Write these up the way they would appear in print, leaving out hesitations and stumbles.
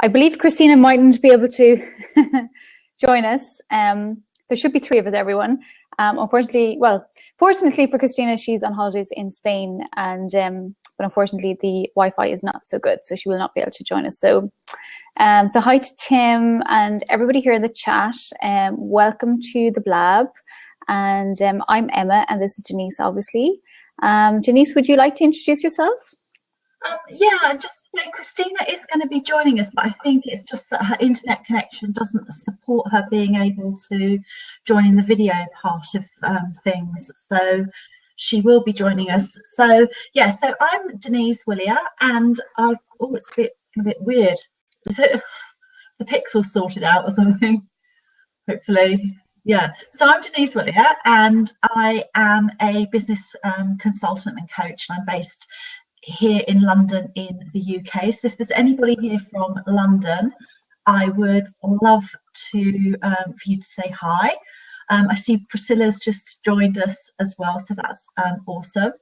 I believe Christina mightn't be able to join us. There should be 3 of us, everyone. Fortunately for Christina, she's on holidays in Spain, and but unfortunately the Wi-Fi is not so good, so she will not be able to join us. So hi to Tim and everybody here in the chat. Welcome to the Blab, and I'm Emma, and this is Denise, obviously. Denise, would you like to introduce yourself? Yeah, just to say, Christina is going to be joining us, but I think it's just that her internet connection doesn't support her being able to join in the video part of things. So she will be joining us. So yeah, so I'm Denise Willier, and it's a bit weird. Is it the pixels sorted out or something? Hopefully. Yeah, so I'm Denise Willier, and I am a business consultant and coach, and I'm based here in London in the UK. So if there's anybody here from London, I would love to for you to say hi. I see Priscilla's just joined us as well, so that's awesome.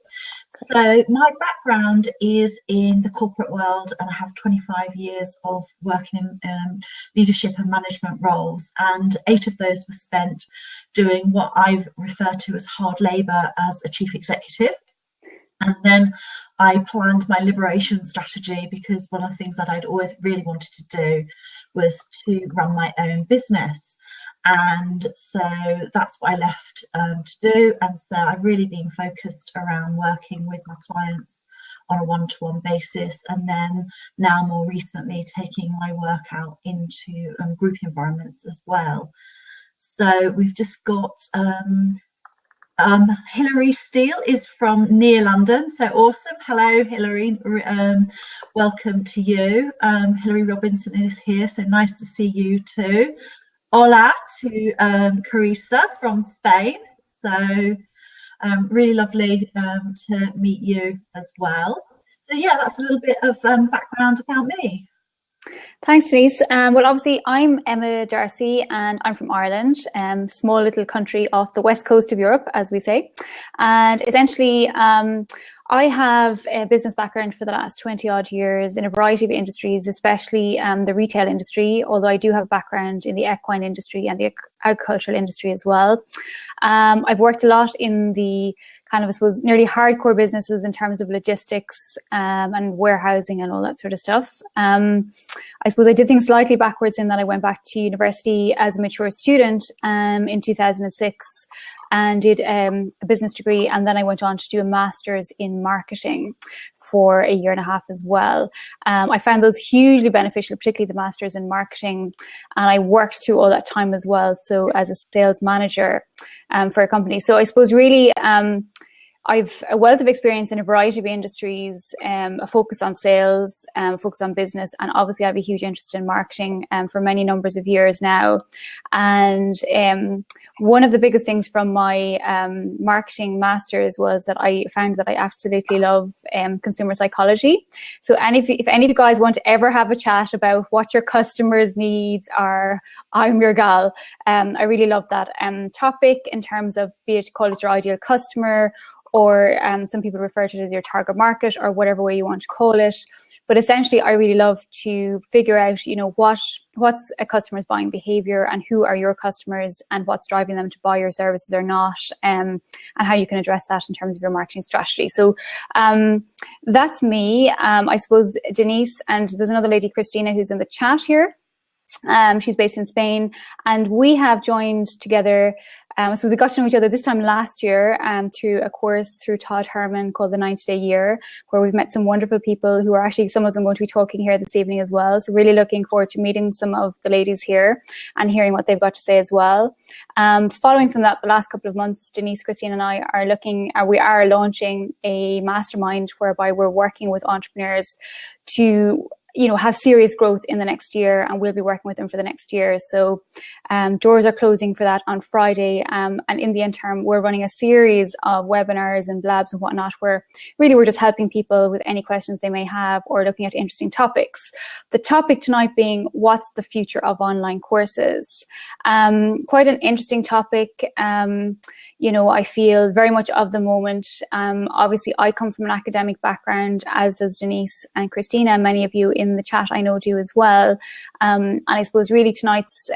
So my background is in the corporate world, and I have 25 years of working in leadership and management roles, and 8 of those were spent doing what I've referred to as hard labour as a chief executive. And then I planned my liberation strategy, because one of the things that I'd always really wanted to do was to run my own business. And so that's what I left to do. And so I've really been focused around working with my clients on a one-to-one basis, and then now more recently taking my work out into group environments as well. So we've just got Hilary Steele is from near London, so awesome. Hello, Hilary. Welcome to you. Hilary Robinson is here, so nice to see you too. Hola to Carissa from Spain. So really lovely to meet you as well. So yeah, that's a little bit of background about me. Thanks, Denise. Well, obviously, I'm Emma Darcy, and I'm from Ireland, small little country off the west coast of Europe, as we say. And essentially, I have a business background for the last 20 odd years in a variety of industries, especially the retail industry, although I do have a background in the equine industry and the agricultural industry as well. I've worked a lot in the kind of, I suppose, nearly hardcore businesses in terms of logistics and warehousing and all that sort of stuff. I suppose I did things slightly backwards in that I went back to university as a mature student in 2006 and did a business degree, and then I went on to do a master's in marketing for a year and a half as well. I found those hugely beneficial, particularly the master's in marketing, and I worked through all that time as well, so as a sales manager for a company. So I suppose really I've a wealth of experience in a variety of industries, a focus on sales, a focus on business, and obviously I have a huge interest in marketing for many numbers of years now. And one of the biggest things from my marketing masters was that I found that I absolutely love consumer psychology. So if any of you guys want to ever have a chat about what your customers' needs are, I'm your gal. I really love that topic in terms of, be it call it your ideal customer, or some people refer to it as your target market, or whatever way you want to call it. But essentially, I really love to figure out, you know, what's a customer's buying behavior, and who are your customers, and what's driving them to buy your services or not, and how you can address that in terms of your marketing strategy. So that's me. I suppose Denise, and there's another lady, Christina, who's in the chat here. She's based in Spain, and we have joined together. So we got to know each other this time last year through a course through Todd Herman called the 90-Day Year, where we've met some wonderful people who are actually, some of them going to be talking here this evening as well. So really looking forward to meeting some of the ladies here and hearing what they've got to say as well. Following from that, the last couple of months, Denise, Christine and I we are launching a mastermind whereby we're working with entrepreneurs to, you know, have serious growth in the next year, and we'll be working with them for the next year. So doors are closing for that on Friday, and in the interim we're running a series of webinars and blabs and whatnot, where really we're just helping people with any questions they may have, or looking at interesting topics. The topic tonight being, what's the future of online courses? Quite an interesting topic. You know, I feel very much of the moment. Obviously I come from an academic background, as does Denise and Christina, and many of you in the chat I know do as well. And I suppose really tonight's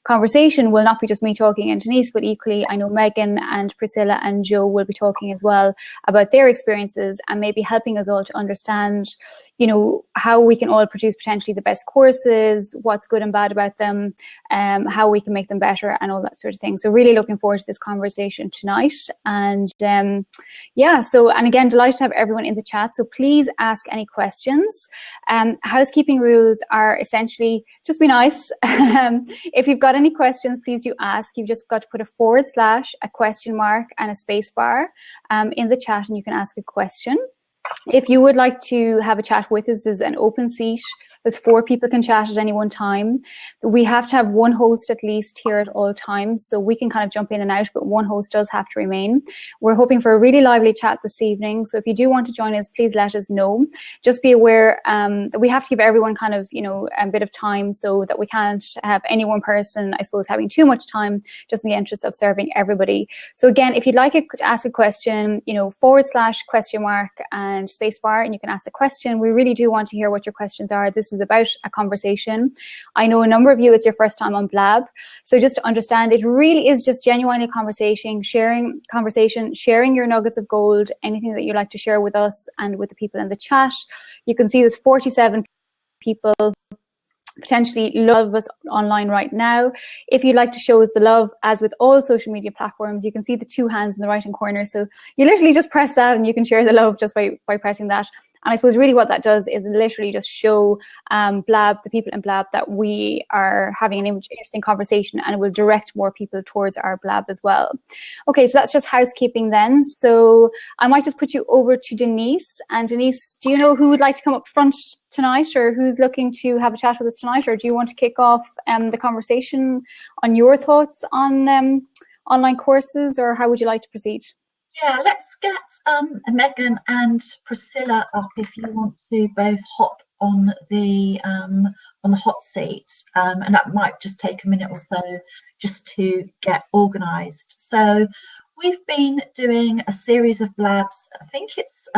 conversation will not be just me talking and Denise, but equally I know Megan and Priscilla and Joe will be talking as well about their experiences and maybe helping us all to understand, you know, how we can all produce potentially the best courses, what's good and bad about them, how we can make them better and all that sort of thing. So really looking forward to this conversation tonight. And yeah, so, and again, delighted to have everyone in the chat. So please ask any questions. Housekeeping rules are essentially just be nice. If you've got any questions, please do ask. You've just got to put a /, a question mark and a space bar in the chat and you can ask a question. If you would like to have a chat with us, there's an open seat. There's 4 people can chat at any one time. We have to have one host at least here at all times, so we can kind of jump in and out, but one host does have to remain. We're hoping for a really lively chat this evening, so if you do want to join us, please let us know. Just be aware that we have to give everyone kind of, you know, a bit of time so that we can't have any one person, I suppose, having too much time, just in the interest of serving everybody. So again, if you'd like to ask a question, you know, / question mark and spacebar, and you can ask the question. We really do want to hear what your questions are. This is about a conversation. I know a number of you, it's your first time on Blab. So just to understand, it really is just genuinely a conversation, sharing your nuggets of gold, anything that you'd like to share with us and with the people in the chat. You can see there's 47 people potentially love us online right now. If you'd like to show us the love, as with all social media platforms, you can see the 2 hands in the right hand corner. So you literally just press that and you can share the love just by pressing that. And I suppose really what that does is literally just show Blab, the people in Blab, that we are having an interesting conversation, and it will direct more people towards our Blab as well. Okay, so that's just housekeeping then. So I might just put you over to Denise. And Denise, do you know who would like to come up front tonight, or who's looking to have a chat with us tonight, or do you want to kick off the conversation on your thoughts on online courses, or how would you like to proceed? Yeah, let's get Megan and Priscilla up if you want to both hop on the hot seat, and that might just take a minute or so just to get organised. So we've been doing a series of Blabs. I think it's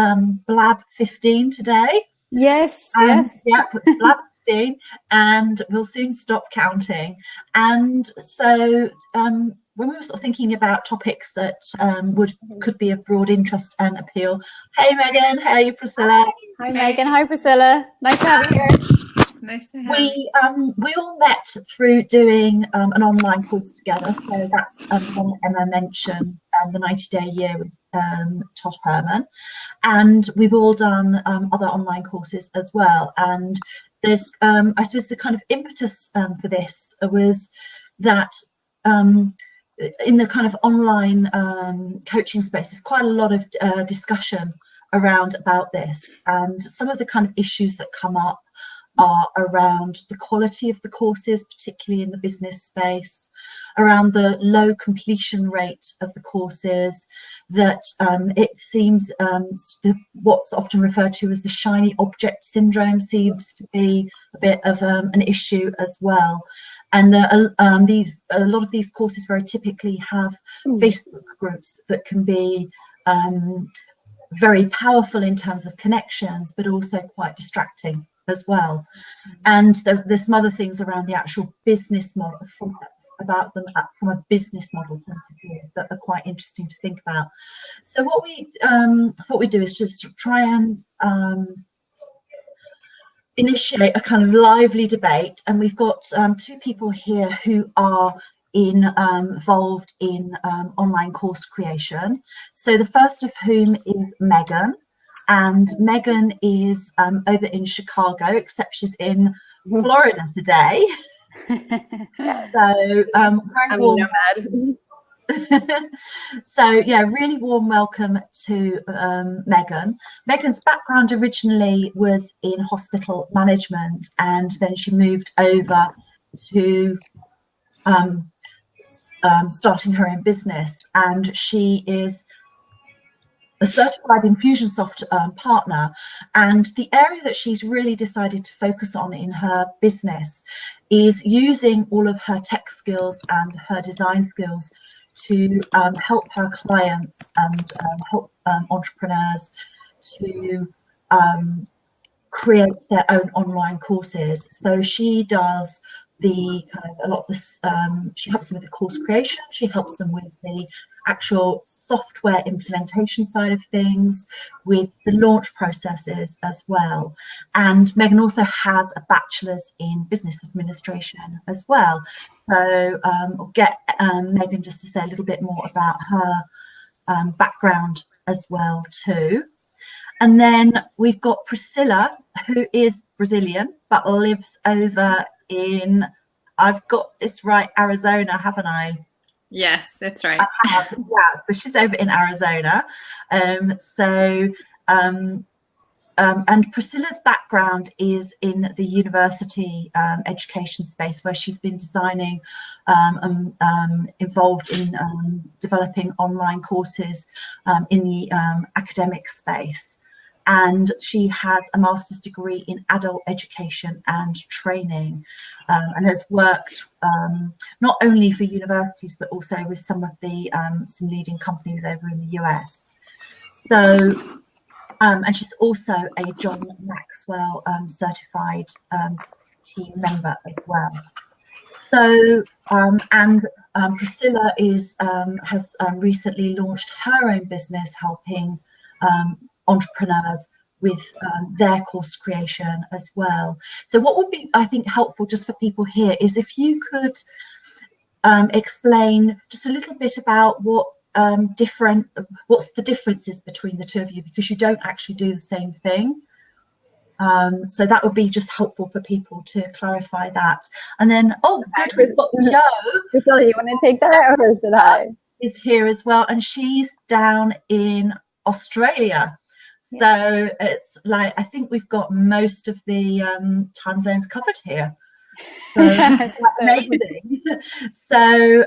Blab 15 today. Yes, yes. Yeah, Blab 15, and we'll soon stop counting. And so when we were sort of thinking about topics that could be of broad interest and appeal. Hey Megan, hey Priscilla. Hi Megan, hi Priscilla. Nice to have you here. Nice to have you. We all met through doing an online course together. So that's one Emma mentioned, the 90-day year with Todd Herman, and we've all done other online courses as well. And there's, I suppose, the kind of impetus for this was that in the kind of online coaching space, there's quite a lot of discussion about this, and some of the kind of issues that come up are around the quality of the courses, particularly in the business space, around the low completion rate of the courses, that it seems what's often referred to as the shiny object syndrome seems to be a bit of an issue as well. And a lot of these courses very typically have Facebook groups that can be very powerful in terms of connections, but also quite distracting as well. And there's some other things around the actual business model, from a business model point of view, that are quite interesting to think about. So what we thought we'd do is just try and initiate a kind of lively debate, and we've got 2 people here who are involved in online course creation. So the first of whom is Megan, and Megan is over in Chicago, except she's in Florida today. So very warm. So yeah, really warm welcome to Megan. Megan's background originally was in hospital management, and then she moved over to starting her own business, and she is a certified Infusionsoft partner. And the area that she's really decided to focus on in her business is using all of her tech skills and her design skills to help her clients and help entrepreneurs to create their own online courses. So she does the kind of a lot of this, she helps them with the course creation, she helps them with the actual software implementation side of things, with the launch processes as well. And Megan also has a bachelor's in business administration as well. So I'll get Megan just to say a little bit more about her background as well too. And then we've got Priscilla, who is Brazilian but lives over in, I've got this right, Arizona, haven't I? Yes, that's right. I have, yeah. So she's over in Arizona. And Priscilla's background is in the university education space, where she's been designing involved in developing online courses in the academic space. And she has a master's degree in adult education and training, and has worked not only for universities but also with some of the some leading companies over in the US. So and she's also a John Maxwell certified team member as well. So Priscilla has recently launched her own business, helping entrepreneurs with their course creation as well. So what would be, I think, helpful just for people here is if you could explain just a little bit about what's the differences between the two of you, because you don't actually do the same thing. So that would be just helpful for people to clarify that. And then, oh, good, we've got Jo. Priscilla, you want to take that, or should I? Is here as well, and she's down in Australia. So it's like, I think we've got most of the time zones covered here. So that's amazing. So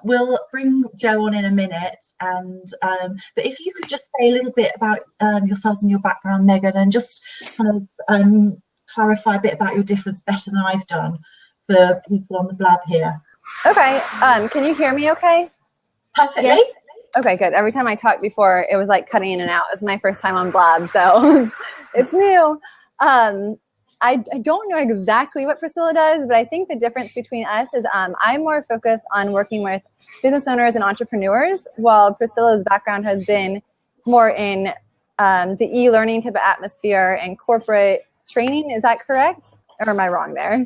we'll bring Jo on in a minute, and but if you could just say a little bit about yourselves and your background, Megan, and just kind of clarify a bit about your difference better than I've done for people on the Blab here. Okay. Can you hear me okay? Perfectly. Yes. Okay, good. Every time I talked before, it was like cutting in and out. It was my first time on Blab, so it's new. I don't know exactly what Priscilla does, but I think the difference between us is I'm more focused on working with business owners and entrepreneurs, while Priscilla's background has been more in the e-learning type of atmosphere and corporate training. Is that correct? Or am I wrong there?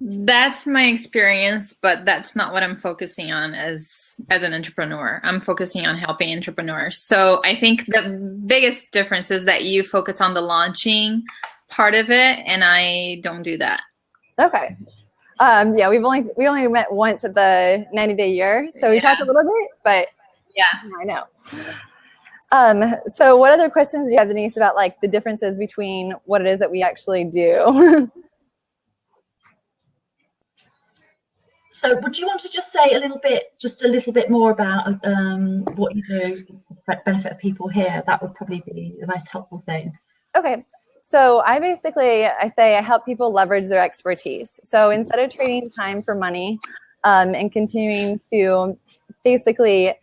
That's my experience, but that's not what I'm focusing on as an entrepreneur. I'm focusing on helping entrepreneurs. So I think the biggest difference is that you focus on the launching part of it, and I don't do that. Okay. Yeah, we only met once at the 90-day year, so we talked a little bit, but yeah, I know. So what other questions do you have, Denise, about like the differences between what it is that we actually do? So would you want to just say a little bit more about what you do for the benefit of people here? That would probably be the most helpful thing. Okay. So I say I help people leverage their expertise. So instead of trading time for money and continuing to basically,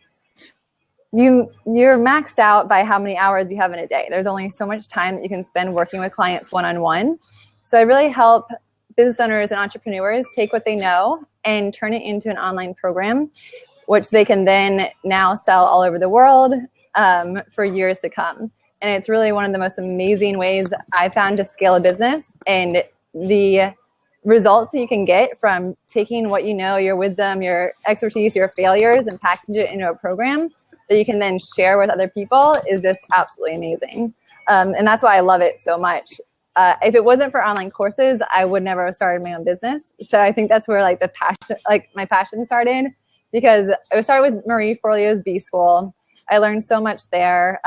you're maxed out by how many hours you have in a day. There's only so much time that you can spend working with clients one-on-one. So I really help business owners and entrepreneurs take what they know and turn it into an online program, which they can then now sell all over the world for years to come. And it's really one of the most amazing ways I found to scale a business, and the results that you can get from taking what you know, your wisdom, your expertise, your failures, and package it into a program that you can then share with other people is just absolutely amazing. And that's why I love it so much. If it wasn't for online courses, I would never have started my own business. So I think that's where like my passion started, because I started with Marie Forleo's B School. I learned so much there.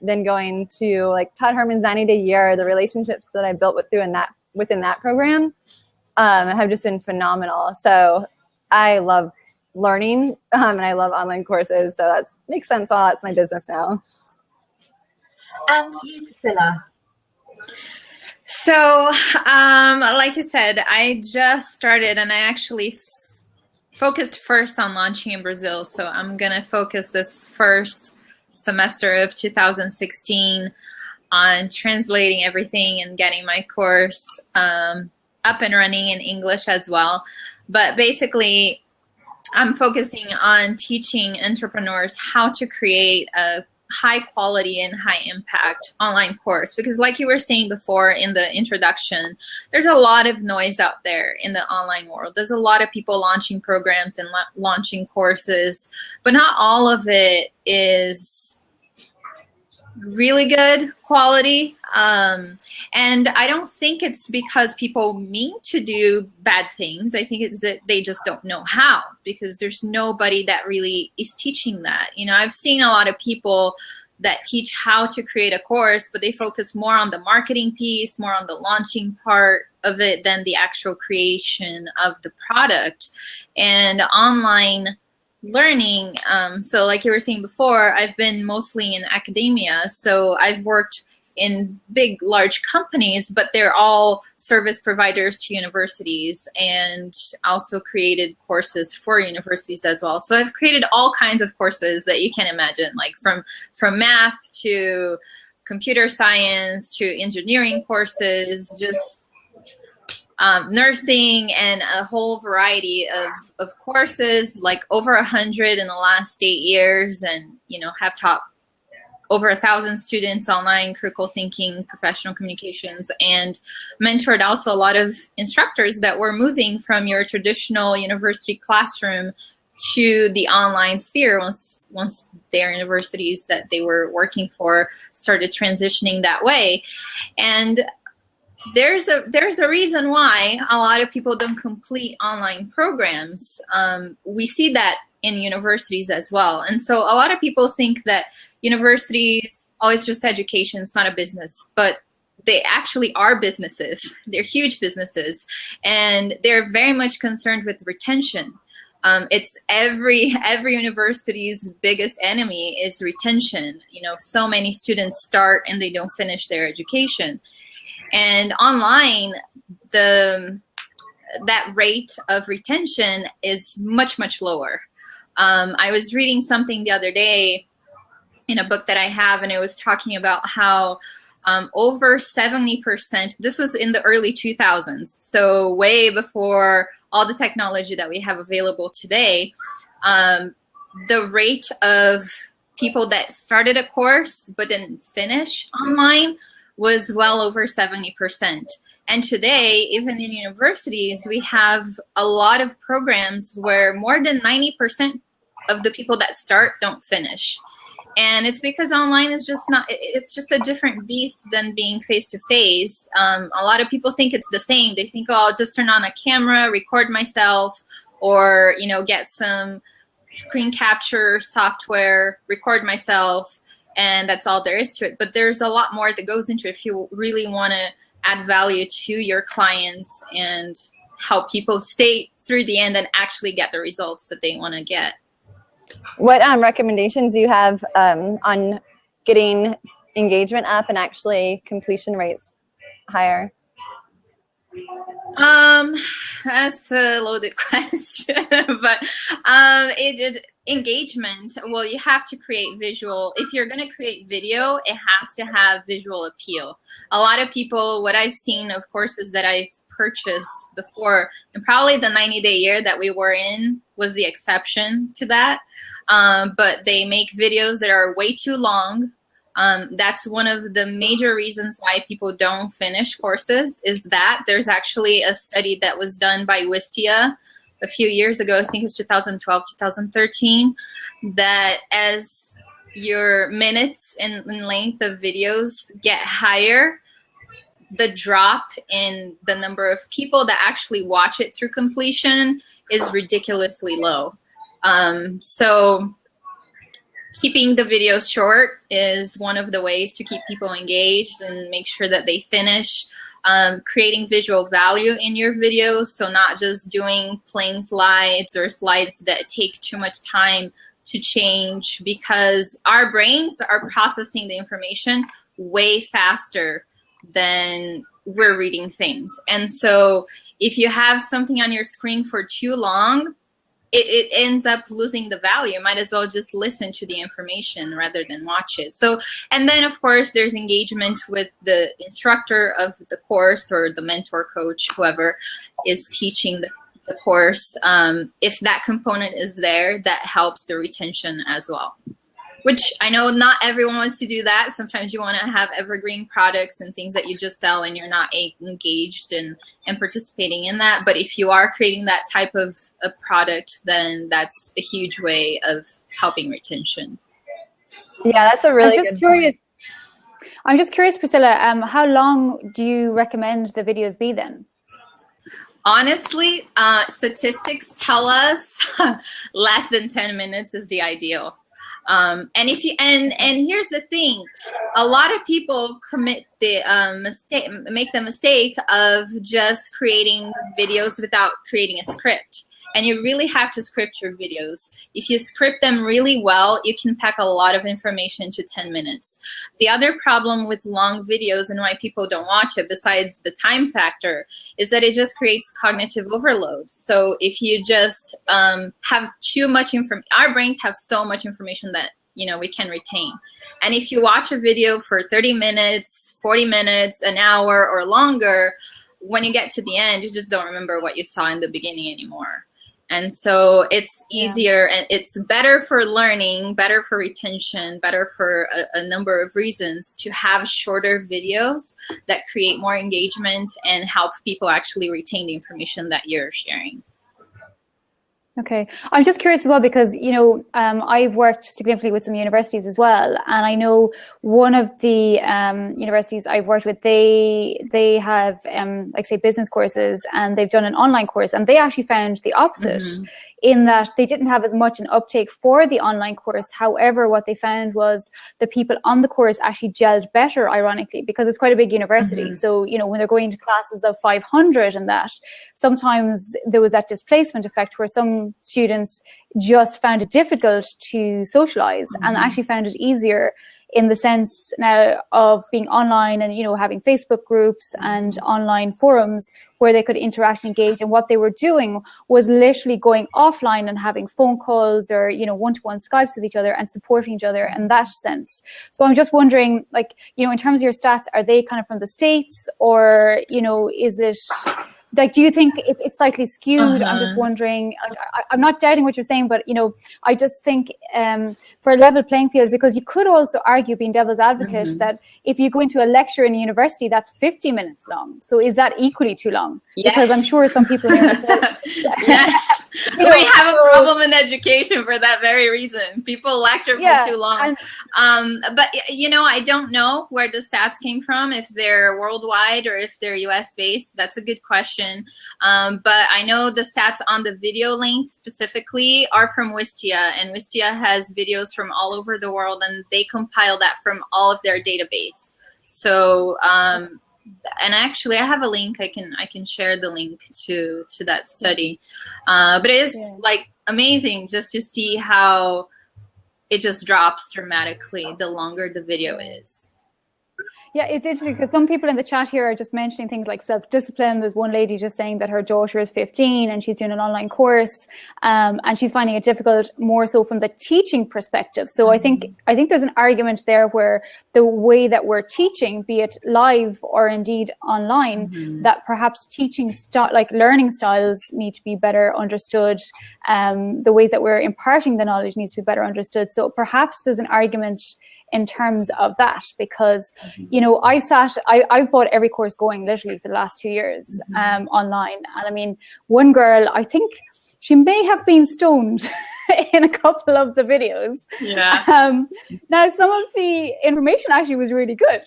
Then going to like Todd Herman's 90-day year, the relationships that I built within that program have just been phenomenal. So I love learning and I love online courses. So that makes sense. Well, that's my business now. And you, Priscilla? So, like you said, I just started, and I actually focused first on launching in Brazil. So I'm going to focus this first semester of 2016 on translating everything and getting my course up and running in English as well. But basically, I'm focusing on teaching entrepreneurs how to create a high quality and high impact online course, because like you were saying before in the introduction, there's a lot of noise out there in the online world. There's a lot of people launching programs and launching courses, but not all of it is really good quality. And I don't think it's because people mean to do bad things. I think it's that they just don't know how, because there's nobody that really is teaching that. You know, I've seen a lot of people that teach how to create a course, but they focus more on the marketing piece, more on the launching part of it than the actual creation of the product. And online learning, so like you were saying before, I've been mostly in academia, so I've worked in big, large companies, but they're all service providers to universities, and also created courses for universities as well. So I've created all kinds of courses that you can imagine, like from math to computer science to engineering courses, just nursing, and a whole variety of courses, like over 100 in the last 8 years, and, you know, have taught over 1,000 students online, critical thinking, professional communications, and mentored also a lot of instructors that were moving from your traditional university classroom to the online sphere once their universities that they were working for started transitioning that way. And there's a reason why a lot of people don't complete online programs. We see that in universities as well. And so a lot of people think that universities, oh, it's just education, it's not a business. But they actually are businesses. They're huge businesses. And they're very much concerned with retention. It's every university's biggest enemy is retention. You know, so many students start and they don't finish their education. And online, that rate of retention is much, much lower. I was reading something the other day in a book that I have, and it was talking about how over 70%, this was in the early 2000s, so way before all the technology that we have available today, the rate of people that started a course but didn't finish online was well over 70%. And today, even in universities, we have a lot of programs where more than 90% of the people that start don't finish. And it's because online is just not, it's just a different beast than being face-to-face. A lot of people think it's the same. They think, oh, I'll just turn on a camera, record myself, or, you know, get some screen capture software, record myself, and that's all there is to it. But there's a lot more that goes into it if you really want to add value to your clients and help people stay through the end and actually get the results that they want to get. What recommendations do you have on getting engagement up and actually completion rates higher? That's a loaded question, but it is engagement. Well, you have to create visual. If you're going to create video, it has to have visual appeal. A lot of people, what I've seen of courses that I've purchased before, and probably the 90-day year that we were in was the exception to that, but they make videos that are way too long. That's one of the major reasons why people don't finish courses, is that there's actually a study that was done by Wistia a few years ago, I think it's 2012, 2013, that as your minutes in length of videos get higher, the drop in the number of people that actually watch it through completion is ridiculously low. So keeping the videos short is one of the ways to keep people engaged and make sure that they finish. Creating visual value in your videos, so not just doing plain slides or slides that take too much time to change, because our brains are processing the information way faster than we're reading things. And so if you have something on your screen for too long, it ends up losing the value. Might as well just listen to the information rather than watch it. So, and then of course there's engagement with the instructor of the course or the mentor, coach, whoever is teaching the course. If that component is there, that helps the retention as well. Which I know not everyone wants to do that. Sometimes you want to have evergreen products and things that you just sell and you're not engaged and participating in that. But if you are creating that type of a product, then that's a huge way of helping retention. Yeah, that's a really good point. I'm just curious, Priscilla, how long do you recommend the videos be then? Honestly, statistics tell us less than 10 minutes is the ideal. And if you and here's the thing, a lot of people commit the make the mistake of just creating videos without creating a script. And you really have to script your videos. If you script them really well, you can pack a lot of information into 10 minutes. The other problem with long videos and why people don't watch it, besides the time factor, is that it just creates cognitive overload. So if you just have too much information, our brains have so much information that we can retain. And if you watch a video for 30 minutes, 40 minutes, an hour or longer, when you get to the end, you just don't remember what you saw in the beginning anymore. And so it's easier and it's better for learning, better for retention, better for a number of reasons to have shorter videos that create more engagement and help people actually retain the information that you're sharing. Okay. I'm just curious as well because, I've worked significantly with some universities as well. And I know one of the universities I've worked with, they have, like say, business courses, and they've done an online course, and they actually found the opposite. Mm-hmm. In that they didn't have as much an uptake for the online course. However, what they found was the people on the course actually gelled better, ironically, because it's quite a big university. Mm-hmm. So, when they're going to classes of 500 and that, sometimes there was that displacement effect where some students just found it difficult to socialize and actually found it easier in the sense now of being online and, having Facebook groups and online forums where they could interact and engage. And what they were doing was literally going offline and having phone calls or, one-to-one Skypes with each other and supporting each other in that sense. So I'm just wondering, like, in terms of your stats, are they kind of from the States or, is it... Like, do you think it's slightly skewed? I'm just wondering. I'm not doubting what you're saying, but I just think for a level playing field, because you could also argue, being devil's advocate, that if you go into a lecture in a university, that's 50 minutes long. So is that equally too long? Yes. Because I'm sure some people here. Yes, we have a problem in education for that very reason. People lecture for too long. But I don't know where the stats came from. If they're worldwide or if they're US based, that's a good question. But I know the stats on the video length specifically are from Wistia, and Wistia has videos from all over the world, and they compile that from all of their database. So, and actually, I have a link. I can share the link to that study. But it is like amazing just to see how it just drops dramatically the longer the video is. Yeah, it's interesting because some people in the chat here are just mentioning things like self-discipline. There's one lady just saying that her daughter is 15 and she's doing an online course, and she's finding it difficult more so from the teaching perspective. So I think there's an argument there where the way that we're teaching, be it live or indeed online, that perhaps learning styles need to be better understood. The ways that we're imparting the knowledge needs to be better understood. So perhaps there's an argument in terms of that, because I've bought every course going literally for the last 2 years online, and I mean, one girl, I think she may have been stoned in a couple of the videos. Now some of the information actually was really good,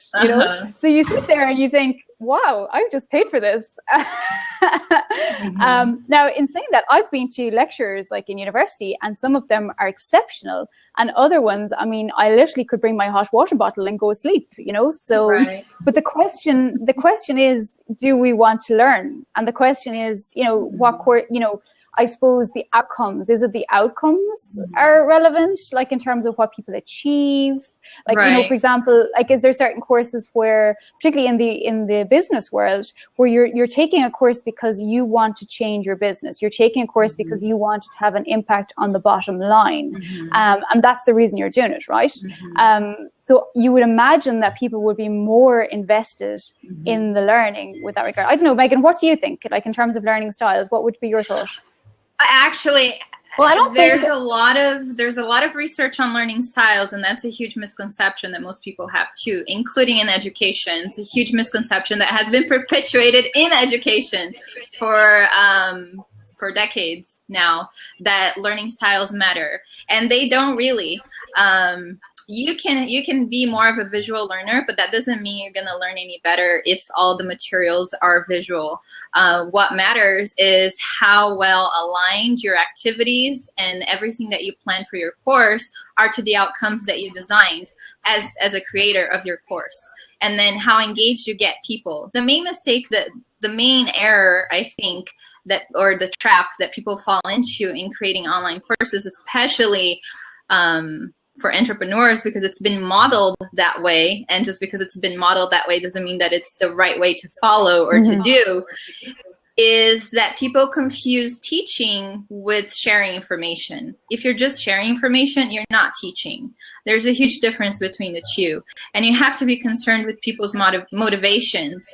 so you sit there and you think, wow, I've just paid for this. Now, in saying that, I've been to lectures like in university, and some of them are exceptional, and other ones, I mean, I literally could bring my hot water bottle and go sleep, so but the question is, do we want to learn? And the question is, what course, I suppose the outcomes, is it the outcomes are relevant, like in terms of what people achieve? Like, you know, for example, like, is there certain courses where, particularly in the business world, where you're taking a course because you want to change your business, you're taking a course because you want to have an impact on the bottom line, and that's the reason you're doing it, right? So you would imagine that people would be more invested in the learning with that regard. I don't know, Megan, what do you think? Like, in terms of learning styles, what would be your thought? Actually, well, I don't there's a lot of research on learning styles, and that's a huge misconception that most people have too, including in education. It's a huge misconception that has been perpetuated in education for decades now, that learning styles matter, and they don't really. You can be more of a visual learner, but that doesn't mean you're going to learn any better if all the materials are visual. What matters is how well aligned your activities and everything that you plan for your course are to the outcomes that you designed as a creator of your course, and then how engaged you get people. The main error, I think, or the trap that people fall into in creating online courses, especially for entrepreneurs, because it's been modeled that way, and just because it's been modeled that way doesn't mean that it's the right way to follow or to do, is that people confuse teaching with sharing information. If you're just sharing information, you're not teaching. There's a huge difference between the two, and you have to be concerned with people's motivations.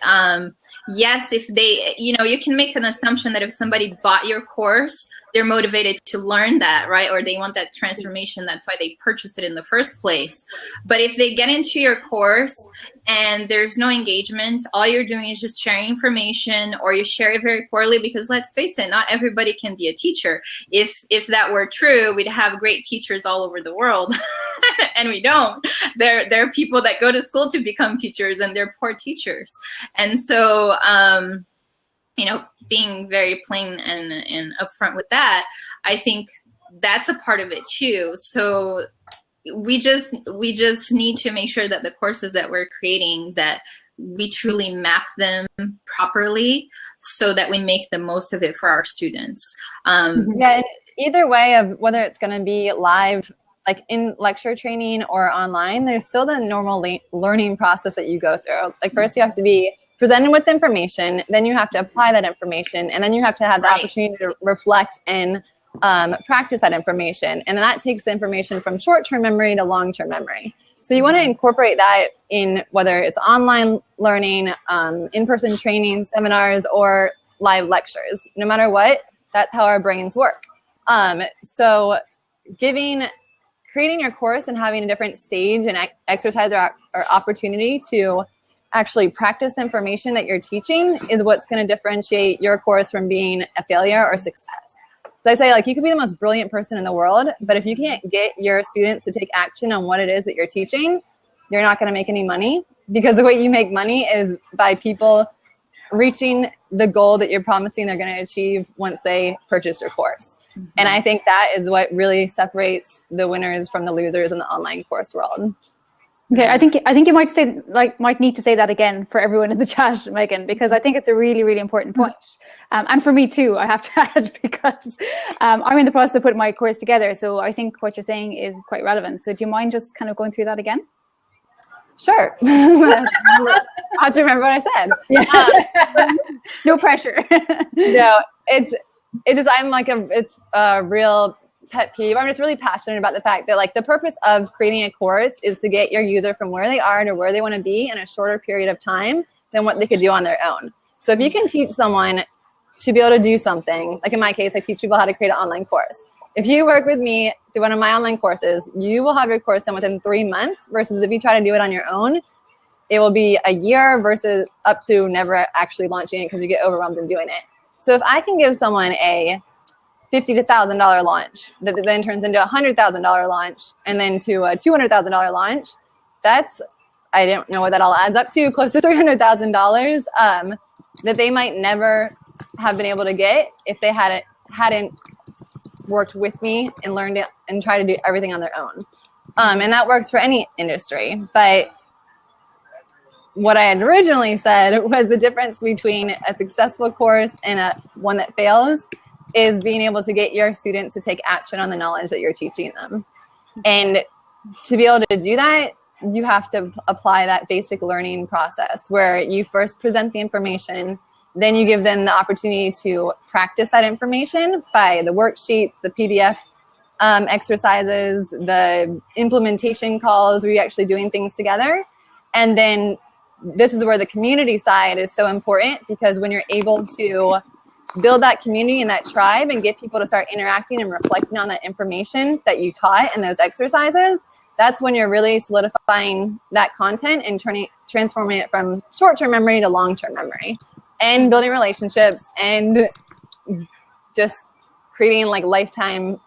Yes, if they, you can make an assumption that if somebody bought your course, they're motivated to learn that, right? Or they want that transformation. That's why they purchased it in the first place. But if they get into your course and there's no engagement, all you're doing is just sharing information, or you share it very poorly, because let's face it, not everybody can be a teacher. If that were true, we'd have great teachers all over the world. And we don't. There are people that go to school to become teachers, and they're poor teachers. And so, being very plain and upfront with that, I think that's a part of it too. So we just need to make sure that the courses that we're creating, that we truly map them properly so that we make the most of it for our students. Yeah, either way, of whether it's going to be live, like in lecture training, or online, there's still the normal learning process that you go through. Like, first you have to be presented with information, then you have to apply that information, and then you have to have the opportunity to reflect and practice that information. And then that takes the information from short-term memory to long-term memory. So you want to incorporate that in whether it's online learning, in-person training, seminars, or live lectures. No matter what, that's how our brains work. So creating your course and having a different stage and exercise or opportunity to actually practice the information that you're teaching is what's going to differentiate your course from being a failure or success. So I say, like, you could be the most brilliant person in the world, but if you can't get your students to take action on what it is that you're teaching, you're not going to make any money, because the way you make money is by people reaching the goal that you're promising they're going to achieve once they purchase your course. And I think that is what really separates the winners from the losers in the online course world. Okay, I think you might need to say that again for everyone in the chat, Megan, because I think it's a really, really important point. And for me too, I have to add, because I'm in the process of putting my course together. So I think what you're saying is quite relevant. So do you mind just kind of going through that again? Sure. I have to remember what I said. Yeah. No pressure. No, it's a real pet peeve. I'm just really passionate about the fact that, like, the purpose of creating a course is to get your user from where they are to where they want to be in a shorter period of time than what they could do on their own. So if you can teach someone to be able to do something, like in my case, I teach people how to create an online course. If you work with me through one of my online courses, you will have your course done within 3 months, versus if you try to do it on your own, it will be a year, versus up to never actually launching it because you get overwhelmed in doing it. So if I can give someone a $50,000 to $1,000 launch that then turns into a $100,000 launch, and then to a $200,000 launch, that's, I don't know what that all adds up to, close to $300,000 that they might never have been able to get if they hadn't worked with me and learned it and tried to do everything on their own. And that works for any industry. But what I had originally said was the difference between a successful course and one that fails is being able to get your students to take action on the knowledge that you're teaching them. And to be able to do that, you have to apply that basic learning process where you first present the information, then you give them the opportunity to practice that information by the worksheets, the PDF exercises, the implementation calls where you're actually doing things together. And then this is where the community side is so important, because when you're able to build that community and that tribe and get people to start interacting and reflecting on that information that you taught in those exercises, that's when you're really solidifying that content and transforming it from short-term memory to long-term memory, and building relationships and just creating like lifetime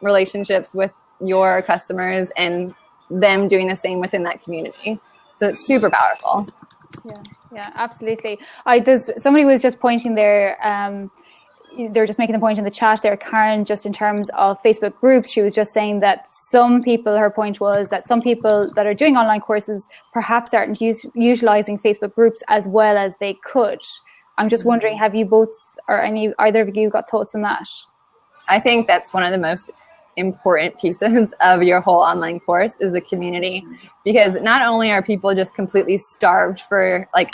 relationships with your customers and them doing the same within that community. So it's super powerful. Yeah, absolutely. Somebody was just pointing there, they're just making the point in the chat there, Karen, just in terms of Facebook groups. She was just saying that some people, her point was that some people that are doing online courses perhaps aren't utilizing Facebook groups as well as they could. I'm just wondering, have you both, or either of you got thoughts on that? I think that's one of the most important pieces of your whole online course is the community, because not only are people just completely starved for like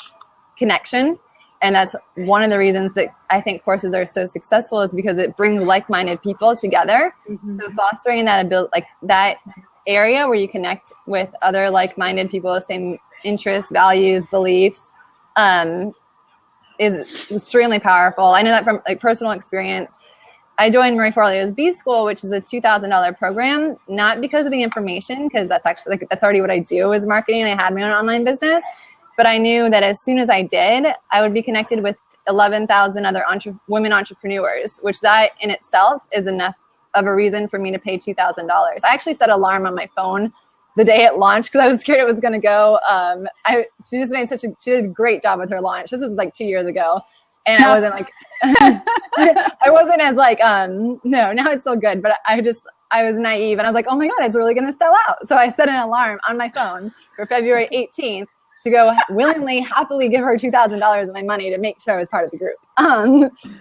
connection, and that's one of the reasons that I think courses are so successful, is because it brings like-minded people together. So fostering that ability, like that area where you connect with other like-minded people with same interests, values, beliefs, is extremely powerful. I know that from like personal experience. I joined Marie Forleo's B School, which is a $2,000 program, not because of the information, because that's actually like, that's already what I do is marketing. I had my own online business, but I knew that as soon as I did, I would be connected with 11,000 other women entrepreneurs, which that in itself is enough of a reason for me to pay $2,000. I actually set an alarm on my phone the day it launched because I was scared it was going to go. She did a great job with her launch. This was like 2 years ago. And I wasn't like, I wasn't as like, no, now it's so good. But I was naive and I was like, oh my God, it's really going to sell out. So I set an alarm on my phone for February 18th to go willingly, happily give her $2,000 of my money to make sure I was part of the group.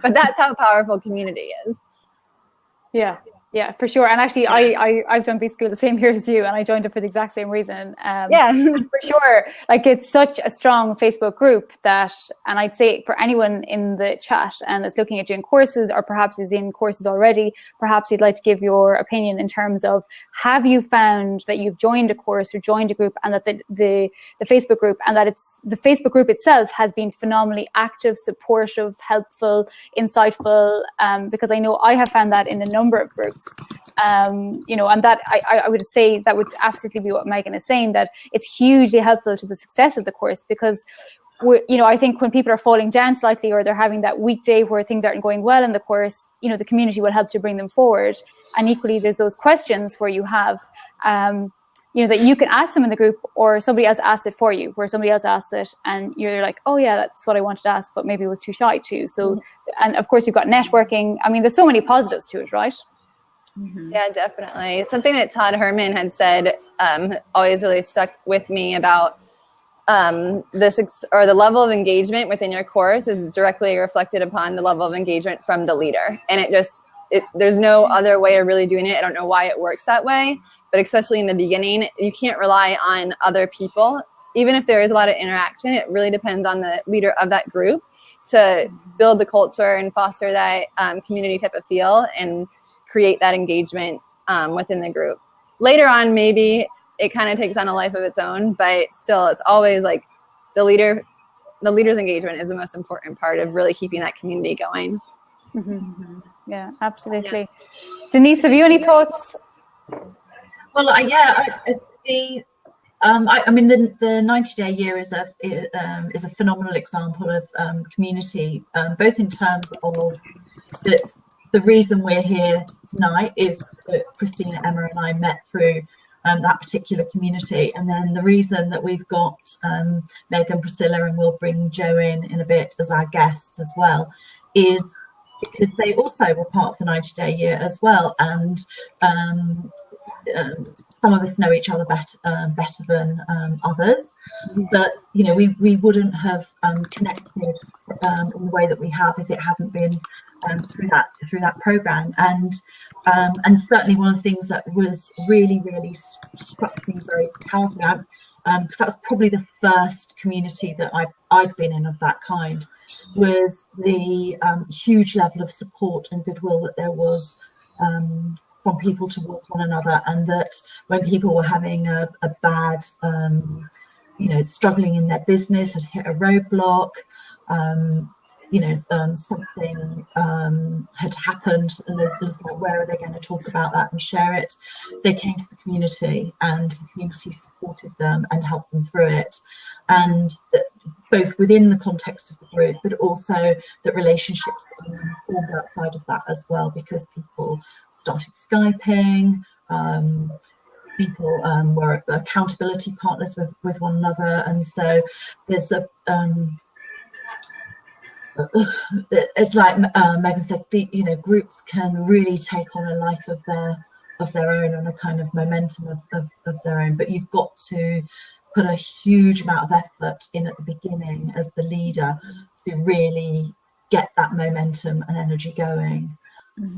But that's how powerful community is. Yeah, for sure. And actually, I've done B School the same year as you, and I joined it for the exact same reason. For sure. Like, it's such a strong Facebook group that, and I'd say for anyone in the chat and that's looking at doing courses, or perhaps is in courses already, perhaps you'd like to give your opinion in terms of, have you found that you've joined a course or joined a group, and that the Facebook group, and that it's the Facebook group itself has been phenomenally active, supportive, helpful, insightful, because I know I have found that in a number of groups. And that I would say that would absolutely be what Megan is saying, that it's hugely helpful to the success of the course, because I think when people are falling down slightly, or they're having that weekday where things aren't going well in the course, the community will help to bring them forward. And equally, there's those questions where you have that you can ask them in the group, or somebody else asked it for you, where somebody else asked it and you're like, oh yeah, that's what I wanted to ask, but maybe I was too shy to. So, and of course you've got networking. I mean, there's so many positives to it, right? Yeah, definitely. It's something that Todd Herman had said, always really stuck with me about the level of engagement within your course is directly reflected upon the level of engagement from the leader. And there's no other way of really doing it. I don't know why it works that way, but especially in the beginning, you can't rely on other people. Even if there is a lot of interaction, it really depends on the leader of that group to build the culture and foster that community type of feel and create that engagement within the group. Later on, maybe it kind of takes on a life of its own, but still, it's always like the leader's engagement is the most important part of really keeping that community going. Yeah, absolutely. Yeah. Denise, have you any thoughts? Well, the 90-day year is a phenomenal example of community, both in terms of the reason we're here tonight is that Christina, Emma and I met through that particular community. And then the reason that we've got Megan, Priscilla, and we'll bring Jo in a bit as our guests as well, is because they also were part of the 90-day year as well. And some of us know each other better than others, but you know, we wouldn't have connected in the way that we have if it hadn't been through that program. And certainly one of the things that was really struck me very powerfully, because that was probably the first community that I'd been in of that kind, was the huge level of support and goodwill that there was from people towards one another, and that when people were having a bad, you know, struggling in their business, had hit a roadblock, you know, something had happened, and there's like, where are they going to talk about that and share it? They came to the community, and the community supported them and helped them through it. And both within the context of the group, but also that relationships formed outside of that as well, because people started Skyping, people were accountability partners with one another, and so there's a it's like Megan said, you know, groups can really take on a life of their own and a kind of momentum of their own, but you've got to put a huge amount of effort in at the beginning as the leader to really get that momentum and energy going.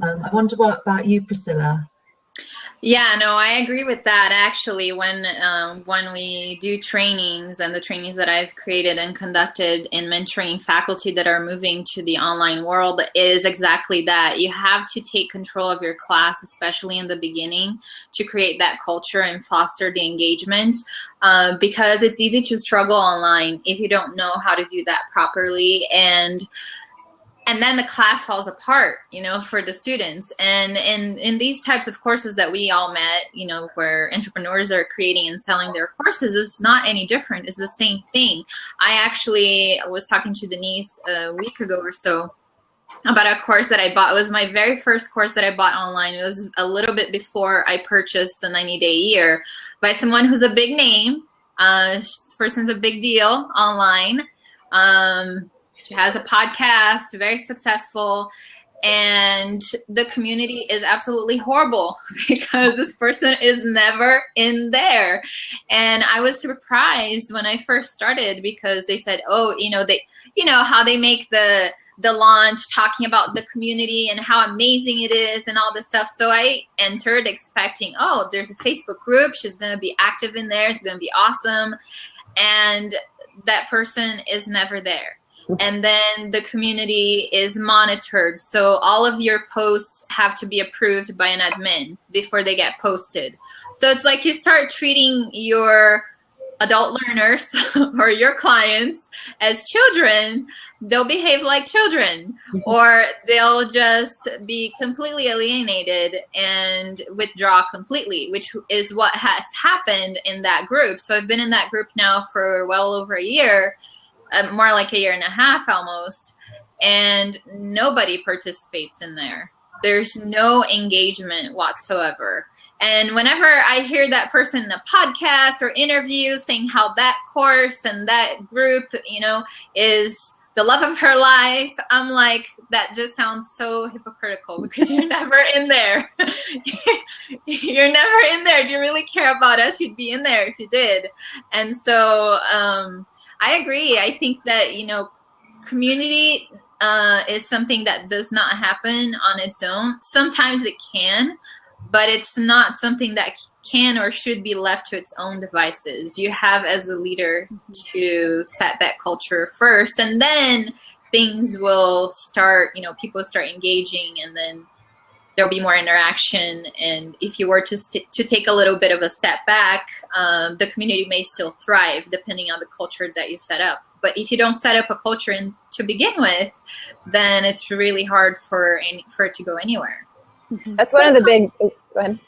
I wonder what about you, Priscilla? Yeah, no, I agree with that. Actually, when we do trainings, and the trainings that I've created and conducted in mentoring faculty that are moving to the online world, is exactly that. You have to take control of your class, especially in the beginning, to create that culture and foster the engagement, because it's easy to struggle online if you don't know how to do that properly. And then the class falls apart, you know, for the students. And in these types of courses that we all met, you know, where entrepreneurs are creating and selling their courses, is not any different. It's the same thing. I actually was talking to Denise a week ago or so about a course that I bought. It was my very first course that I bought online. It was a little bit before I purchased the 90-day year, by someone who's a big name. This person's a big deal online. She has a podcast, very successful, and the community is absolutely horrible because this person is never in there. And I was surprised when I first started, because they said, oh, you know how they make the launch talking about the community and how amazing it is and all this stuff. So I entered expecting, oh, there's a Facebook group. She's going to be active in there. It's going to be awesome. And that person is never there. And then the community is monitored. So all of your posts have to be approved by an admin before they get posted. So it's like you start treating your adult learners or your clients as children, they'll behave like children, or they'll just be completely alienated and withdraw completely, which is what has happened in that group. So I've been in that group now for well over a year. More like a year and a half almost, and nobody participates in there. There's no engagement whatsoever. And whenever I hear that person in a podcast or interview saying how that course and that group, you know, is the love of her life, I'm like, that just sounds so hypocritical, because you're never in there. You're never in there. Do you really care about us? You'd be in there if you did. And so I agree. I think that, you know, community is something that does not happen on its own. Sometimes it can, but it's not something that can or should be left to its own devices. You have, as a leader, to set that culture first, and then things will start, you know, people start engaging, and then there'll be more interaction. And if you were to take a little bit of a step back, the community may still thrive depending on the culture that you set up. But if you don't set up a culture to begin with, then it's really hard for it to go anywhere. That's one of the big. Go ahead.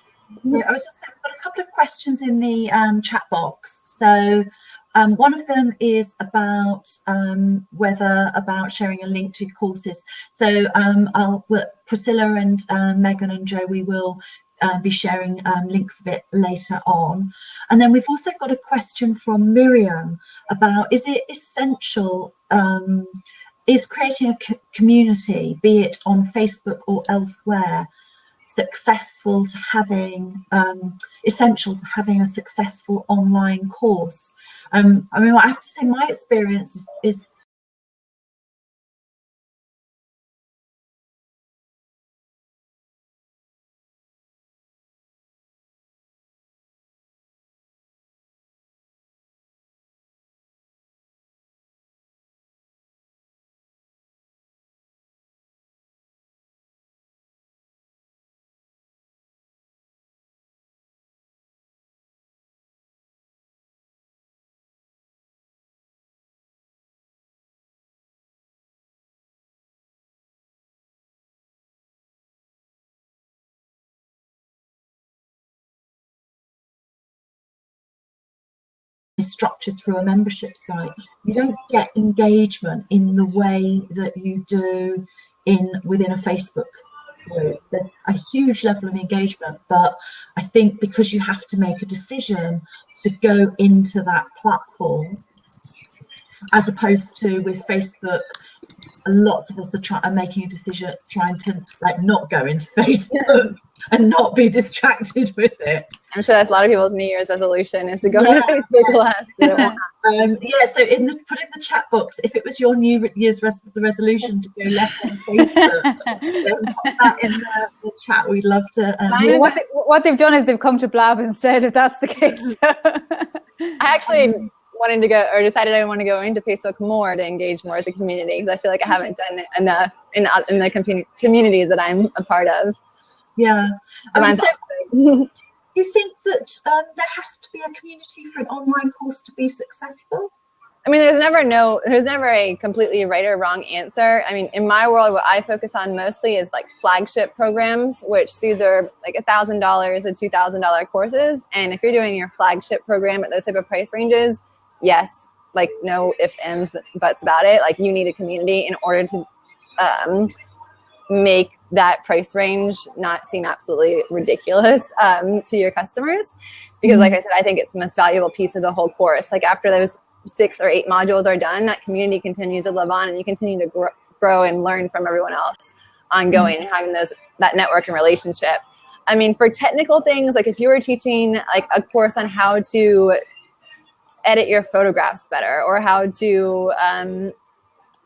Yeah, I was just saying, I've got a couple of questions in the chat box. So one of them is about about sharing a link to courses. So Priscilla and Megan and Joe, we will be sharing links a bit later on. And then we've also got a question from Miriam about, is it essential, is creating a community, be it on Facebook or elsewhere, successful to having, essential to having a successful online course. I mean, I have to say my experience is structured through a membership site. You don't get engagement in the way that you do within a Facebook group. There's a huge level of engagement, but I think because you have to make a decision to go into that platform, as opposed to with Facebook, lots of us are making a decision trying to like not go into Facebook and not be distracted with it. I'm sure that's a lot of people's New Year's resolution is to go into Facebook less. So put in the chat box if it was your New Year's resolution to go less on Facebook. Then put that in the chat. We'd love to. What they've done is they've come to Blab instead, if that's the case. I actually wanted to go, or decided I want to go into Facebook more to engage more with the community, because I feel like I haven't done enough in the communities that I'm a part of. Yeah. So you think that there has to be a community for an online course to be successful? I mean, there's never a completely right or wrong answer. I mean, in my world, what I focus on mostly is like flagship programs, which these are like $1,000 to $2,000 courses. And if you're doing your flagship program at those type of price ranges, yes, like no ifs, ands, buts about it. Like you need a community in order to make that price range not seem absolutely ridiculous to your customers. Because like I said, I think it's the most valuable piece of the whole course. Like after those 6 or 8 modules are done, that community continues to live on, and you continue to grow and learn from everyone else ongoing, and having that network and relationship. I mean, for technical things, like if you were teaching like a course on how to edit your photographs better, or how to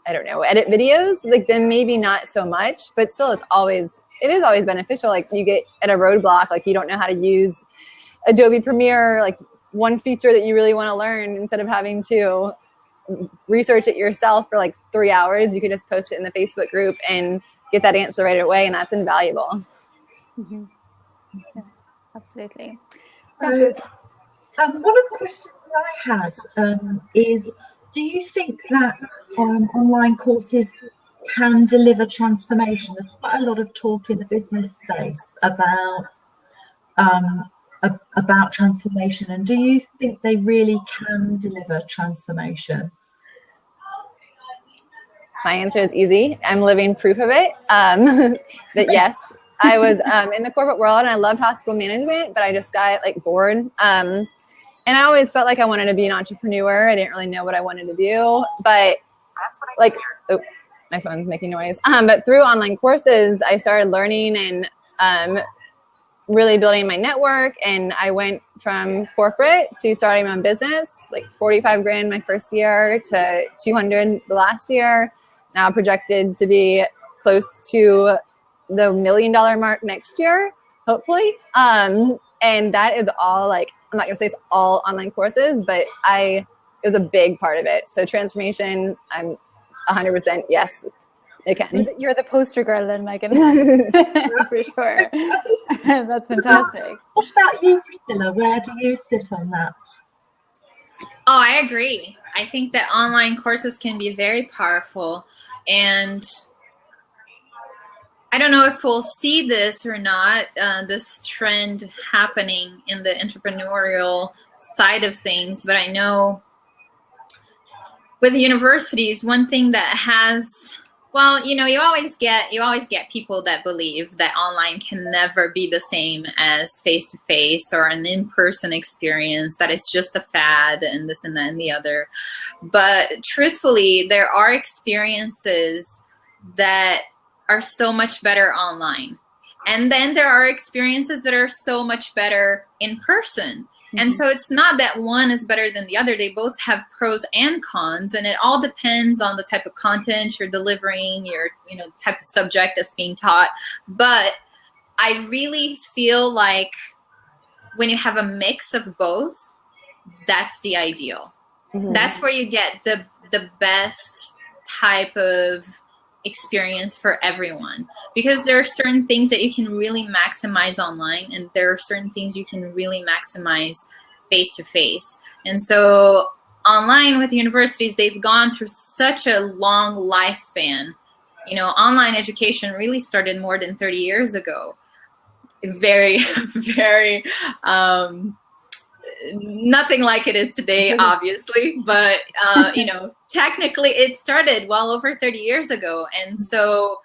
I don't know, edit videos, like then maybe not so much, but still it is always beneficial. Like you get at a roadblock, like you don't know how to use Adobe Premiere, like one feature that you really want to learn, instead of having to research it yourself for like 3 hours, you can just post it in the Facebook group and get that answer right away, and that's invaluable. Mm-hmm. Yeah, absolutely. So, one of the questions that I had is, do you think that online courses can deliver transformation? There's quite a lot of talk in the business space about transformation, and do you think they really can deliver transformation? My answer is easy. I'm living proof of it. That yes, I was in the corporate world and I loved hospital management, but I just got like bored. And I always felt like I wanted to be an entrepreneur. I didn't really know what I wanted to do, but like, oh, my phone's making noise. But through online courses, I started learning and really building my network. And I went from corporate to starting my own business, like 45 grand my first year to 200 the last year. Now projected to be close to the $1 million mark next year, hopefully. And that is all like, I'm not gonna say it's all online courses, but it was a big part of it. So transformation, I'm 100% yes, it can. You're the poster girl then, Megan. For sure. That's fantastic. What about you, Priscilla? Where do you sit on that? Oh, I agree. I think that online courses can be very powerful, and I don't know if we'll see this or not, this trend happening in the entrepreneurial side of things, but I know with universities, one thing that has, well, you know, you always get people that believe that online can never be the same as face-to-face or an in-person experience, that it's just a fad and this and that and the other. But truthfully, there are experiences that are so much better online. And then there are experiences that are so much better in person. And so it's not that one is better than the other. They both have pros and cons, and it all depends on the type of content you're delivering, your type of subject that's being taught. But I really feel like when you have a mix of both, that's the ideal. That's where you get the best type of experience for everyone, because there are certain things that you can really maximize online, and there are certain things you can really maximize face to face. And so online with the universities, they've gone through such a long lifespan. Online education really started more than 30 years ago. Very, very nothing like it is today, obviously, but technically it started well over 30 years ago. And so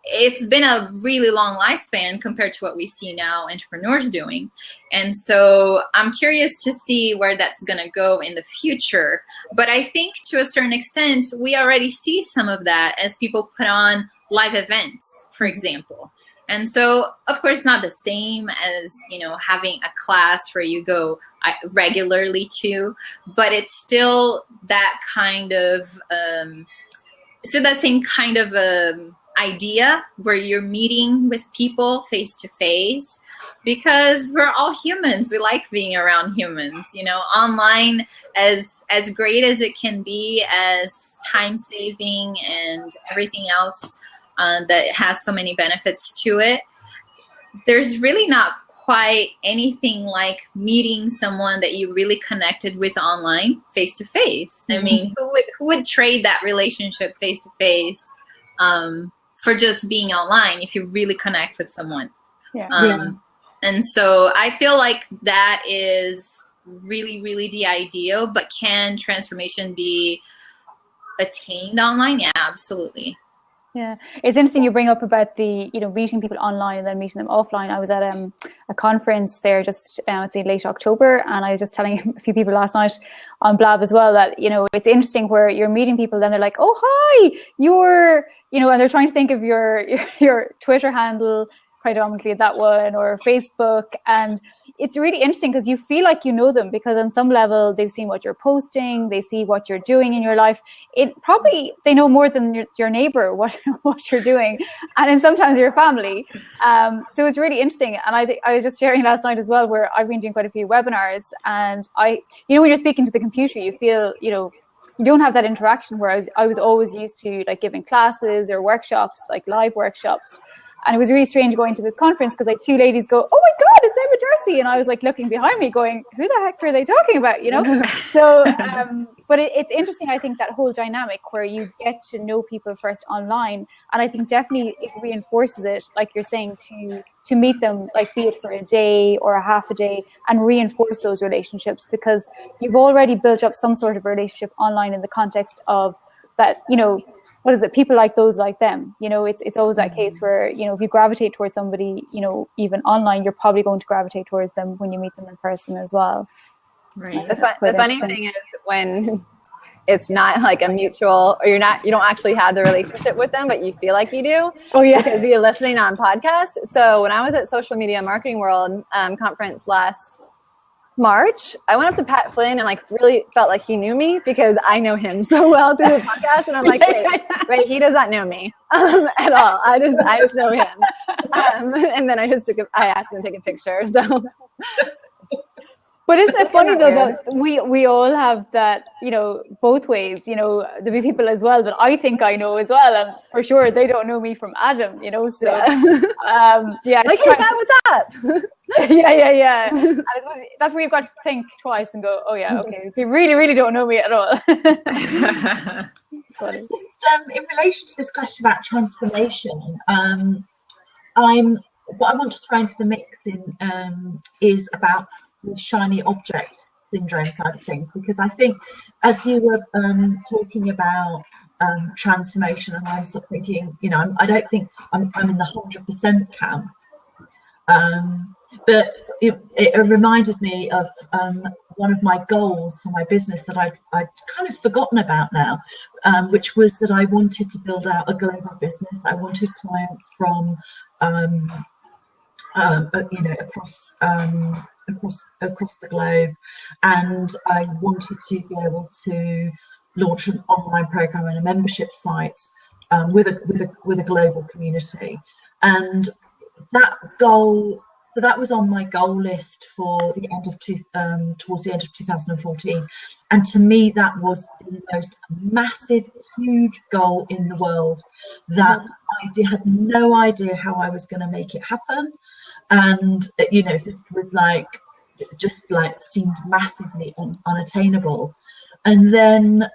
it's been a really long lifespan compared to what we see now entrepreneurs doing. And so I'm curious to see where that's going to go in the future. But I think to a certain extent, we already see some of that as people put on live events, for example. And so, of course, not the same as, having a class where you go regularly to, but it's still that kind of, that same kind of idea where you're meeting with people face to face, because we're all humans. We like being around humans. Online, as great as it can be, as time saving and everything else that has so many benefits to it, there's really not quite anything like meeting someone that you really connected with online face to face. I mean, who would trade that relationship face to face for just being online if you really connect with someone? And so I feel like that is really, really the ideal. But can transformation be attained online? Yeah, absolutely. Yeah, it's interesting you bring up about the, meeting people online and then meeting them offline. I was at a conference there just, I'd say late October, and I was just telling a few people last night on Blab as well that, it's interesting where you're meeting people, then they're like, oh, hi, you're, and they're trying to think of your Twitter handle, predominantly that one, or Facebook. And it's really interesting because you feel like you know them, because on some level they've seen what you're posting, they see what you're doing in your life. They know more than your neighbor what you're doing, and then sometimes your family. So it's really interesting. And I was just sharing last night as well, where I've been doing quite a few webinars, and when you're speaking to the computer, you feel you don't have that interaction, where I was always used to like giving classes or workshops, like live workshops. And it was really strange going to this conference because like two ladies go, oh my God, it's Emma Darcy. And I was like looking behind me going, who the heck are they talking about? So, but it's interesting, I think, that whole dynamic where you get to know people first online. And I think definitely it reinforces it, like you're saying, to meet them, like be it for a day or a half a day, and reinforce those relationships, because you've already built up some sort of relationship online in the context of that, what is it? People like those like them. It's always that case where, if you gravitate towards somebody, even online, you're probably going to gravitate towards them when you meet them in person as well. Right. The funny thing is when it's not like a mutual, or you don't actually have the relationship with them, but you feel like you do. Oh yeah. Because you're listening on podcasts. So when I was at Social Media Marketing World conference last March, I went up to Pat Flynn and like really felt like he knew me, because I know him so well through the podcast, and I'm like, wait, he does not know me at all. I just know him. And then I asked him to take a picture. So. But isn't it funny though that we all have that, both ways, there'll be people as well that I think I know as well, and for sure they don't know me from Adam, so like, hey, what's up? yeah. And that's where you've got to think twice and go, oh yeah, okay, they really, really don't know me at all. It's just in relation to this question about transformation, what I want to throw into the mix is about the shiny object syndrome side of things, because I think as you were talking about transformation, and I'm sort of thinking, I don't think I'm in the 100% camp, but it reminded me of one of my goals for my business that I'd kind of forgotten about now, which was that I wanted to build out a global business. I wanted clients from you know, across the globe, and I wanted to be able to launch an online program and a membership site with a global community, and that goal. So that was on my goal list for the end of towards the end of 2014, and to me that was the most massive, huge goal in the world that I had no idea how I was going to make it happen, and you know, it was like just like seemed massively unattainable. And then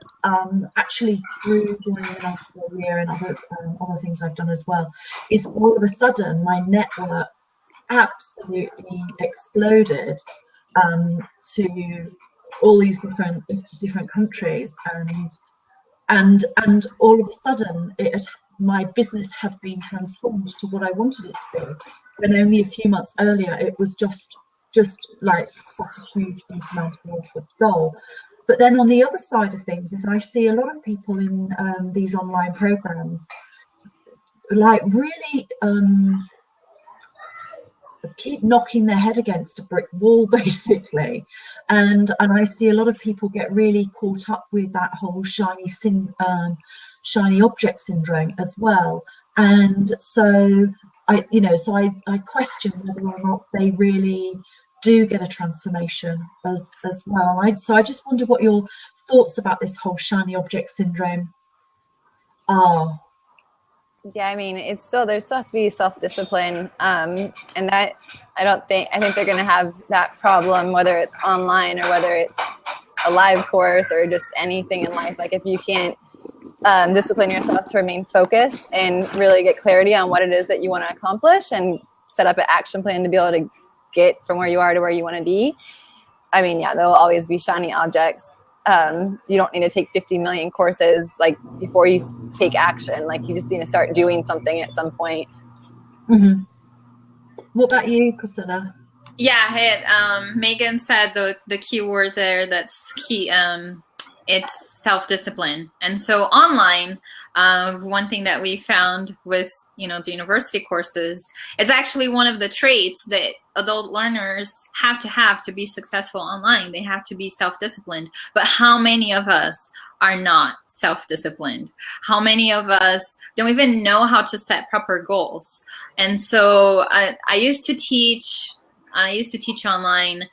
actually through doing the national career and other things I've done as well, is all of a sudden my network absolutely exploded to all these different countries, and all of a sudden my business had been transformed to what I wanted it to be, when only a few months earlier it was just like such a huge insurmountable goal. But then on the other side of things is I see a lot of people in these online programs like really keep knocking their head against a brick wall basically, and I see a lot of people get really caught up with that whole shiny object syndrome as well. And so I question whether or not they really do get a transformation as well. So I just wonder what your thoughts about this whole shiny object syndrome are. Yeah, I mean, there still has to be self-discipline, and that I think they're going to have that problem whether it's online or whether it's a live course or just anything in life. Like if you can't discipline yourself to remain focused and really get clarity on what it is that you want to accomplish and set up an action plan to be able to get from where you are to where you want to be. I mean, yeah, there'll always be shiny objects. You don't need to take 50 million courses like before you take action. Like you just need to start doing something at some point. Mm-hmm. What about you, Priscilla? Yeah, Megan said the key word there that's key. It's self-discipline. And so online, one thing that we found with, the university courses, it's actually one of the traits that adult learners have to be successful online. They have to be self-disciplined. But how many of us are not self-disciplined? How many of us don't even know how to set proper goals? And so I used to teach online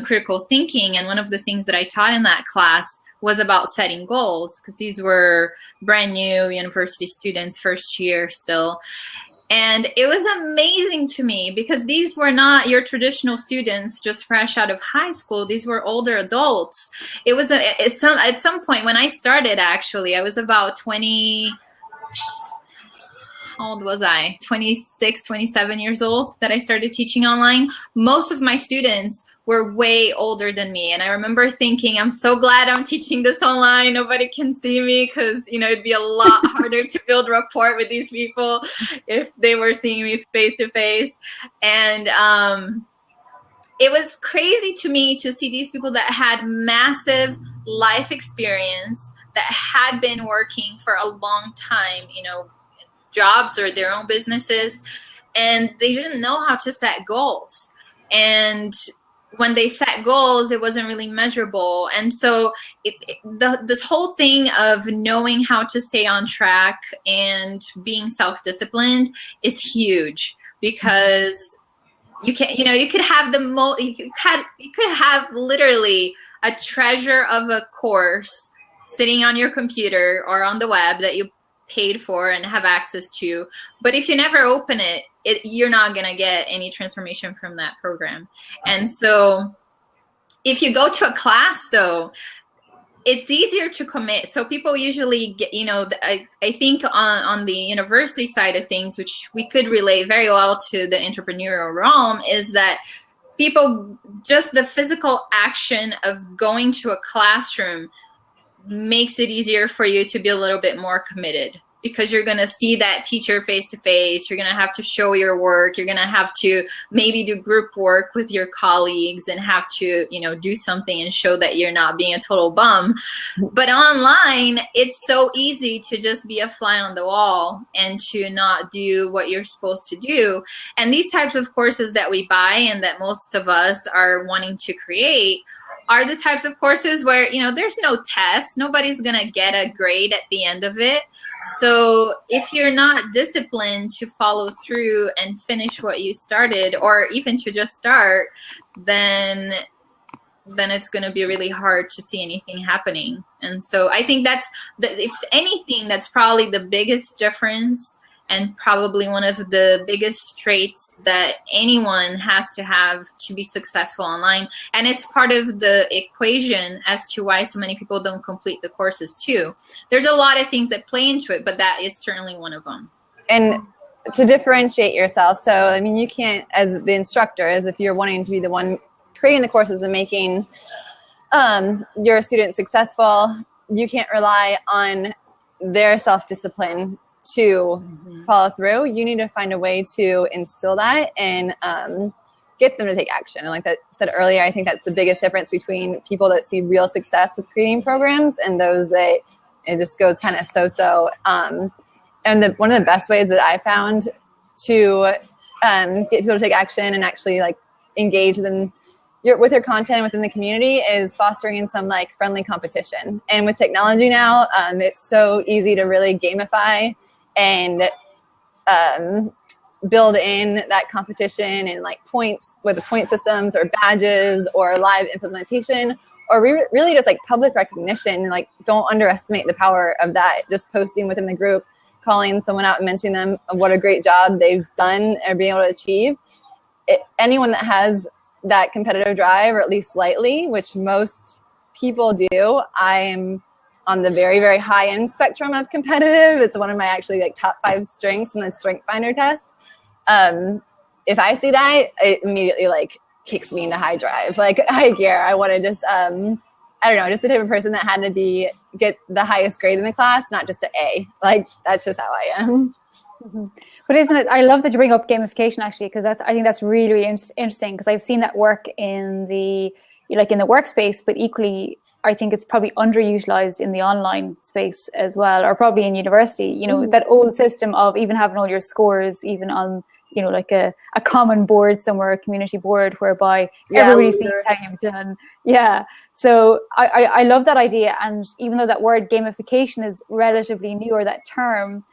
critical thinking, and one of the things that I taught in that class was about setting goals, because these were brand new university students, first year still. And it was amazing to me because these were not your traditional students just fresh out of high school. These were older adults. It was at some point when I started, actually, I was about 20, how old was I? 26, 27 years old that I started teaching online. Most of my students were way older than me. And I remember thinking, I'm so glad I'm teaching this online. Nobody can see me because, it'd be a lot harder to build rapport with these people if they were seeing me face to face. And it was crazy to me to see these people that had massive life experience, that had been working for a long time, jobs or their own businesses, and they didn't know how to set goals. And when they set goals, it wasn't really measurable. And so this whole thing of knowing how to stay on track and being self-disciplined is huge, because you could have literally a treasure of a course sitting on your computer or on the web that you paid for and have access to, but if you never open it, you're not going to get any transformation from that program. And so if you go to a class, though, it's easier to commit. So people usually get, I think on the university side of things, which we could relate very well to the entrepreneurial realm, is that people, just the physical action of going to a classroom makes it easier for you to be a little bit more committed, because you're going to see that teacher face to face. You're going to have to show your work. You're going to have to maybe do group work with your colleagues and have to, you know, do something and show that you're not being a total bum. But online, it's so easy to just be a fly on the wall and to not do what you're supposed to do. And these types of courses that we buy and that most of us are wanting to create are the types of courses where, you know, there's no test. Nobody's going to get a grade at the end of it. So if you're not disciplined to follow through and finish what you started, or even to just start, then it's going to be really hard to see anything happening. And so I think that's, if anything, that's probably the biggest difference and probably one of the biggest traits that anyone has to have to be successful online. And it's part of the equation as to why so many people don't complete the courses too. There's a lot of things that play into it, but that is certainly one of them. And to differentiate yourself, so I mean, you can't, as the instructor, as if you're wanting to be the one creating the courses and making your students successful, you can't rely on their self-discipline to follow through. You need to find a way to instill that and get them to take action. And like that said earlier, I think that's the biggest difference between people that see real success with creating programs and those that it just goes kind of so-so. And one of the best ways that I found to get people to take action and actually like engage with your content within the community is fostering in some like friendly competition. And with technology now, it's so easy to really gamify and build in that competition and like points with the point systems or badges or live implementation, or really just like public recognition. Like, don't underestimate the power of that. Just posting within the group, calling someone out and mentioning them of what a great job they've done or being able to achieve. Anyone that has that competitive drive, or at least slightly, which most people do, I am on the very, very high end spectrum of competitive. It's one of my actually like top 5 strengths in the Strength Finder test. If I see that, it immediately like kicks me into high drive. Like high gear. I want to just, I don't know, just the type of person that had to get the highest grade in the class, not just an A. Like that's just how I am. Mm-hmm. But isn't it, I love that you bring up gamification actually, because I think that's really, really interesting, because I've seen that work in the workspace, but equally I think it's probably underutilized in the online space as well, or probably in university, you know, that old system of even having all your scores, even on, you know, like a common board somewhere, a community board, whereby everybody sees how you've done. Yeah. So I love that idea. And even though that word gamification is relatively new, or that term,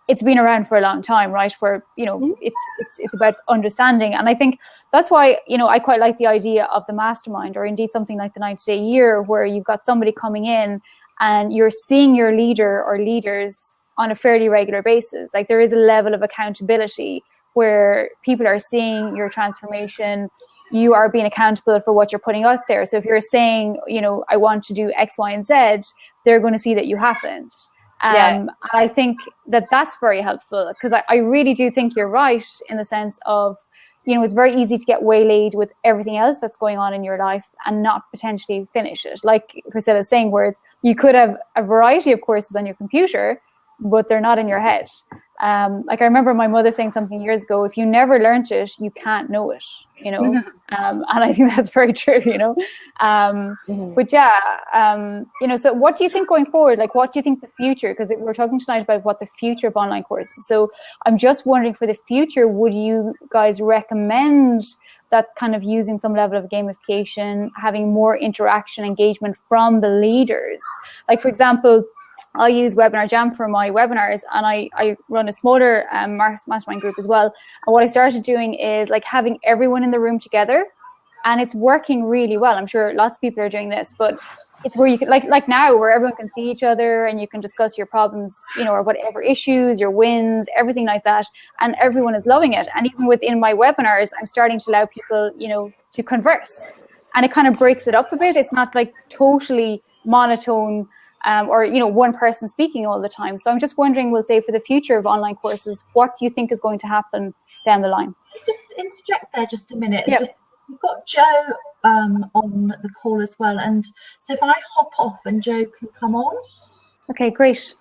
it's been around for a long time, right? Where, you know, it's about understanding. And I think that's why, you know, I quite like the idea of the mastermind, or indeed something like the 90-day year, where you've got somebody coming in and you're seeing your leader or leaders on a fairly regular basis. Like there is a level of accountability where people are seeing your transformation. You are being accountable for what you're putting out there. So if you're saying, you know, I want to do X, Y, and Z, they're going to see that you haven't. And I think that that's very helpful, because I really do think you're right in the sense of, you know, it's very easy to get waylaid with everything else that's going on in your life and not potentially finish it. Like Priscilla's saying, where you could have a variety of courses on your computer, but they're not in your head. Like I remember my mother saying something years ago, if you never learnt it, you can't know it, you know. And I think that's very true, you know. But yeah, you know, so what do you think going forward? Like, what do you think the future, because we're talking tonight about what the future of online courses. So I'm just wondering, for the future, would you guys recommend that kind of using some level of gamification, having more interaction, engagement from the leaders? Like, for example, I use Webinar Jam for my webinars, and I run a smaller mastermind group as well. And what I started doing is like having everyone in the room together, and it's working really well. I'm sure lots of people are doing this, but it's where you can, like now, where everyone can see each other and you can discuss your problems, you know, or whatever issues, your wins, everything like that. And everyone is loving it. And even within my webinars, I'm starting to allow people, you know, to converse, and it kind of breaks it up a bit. It's not like totally monotone, or, you know, one person speaking all the time. So I'm just wondering, we'll say, for the future of online courses, what do you think is going to happen down the line? Just interject there just a minute. Yeah. We've got Joe on the call as well. And so if I hop off and Joe can come on. Okay, great.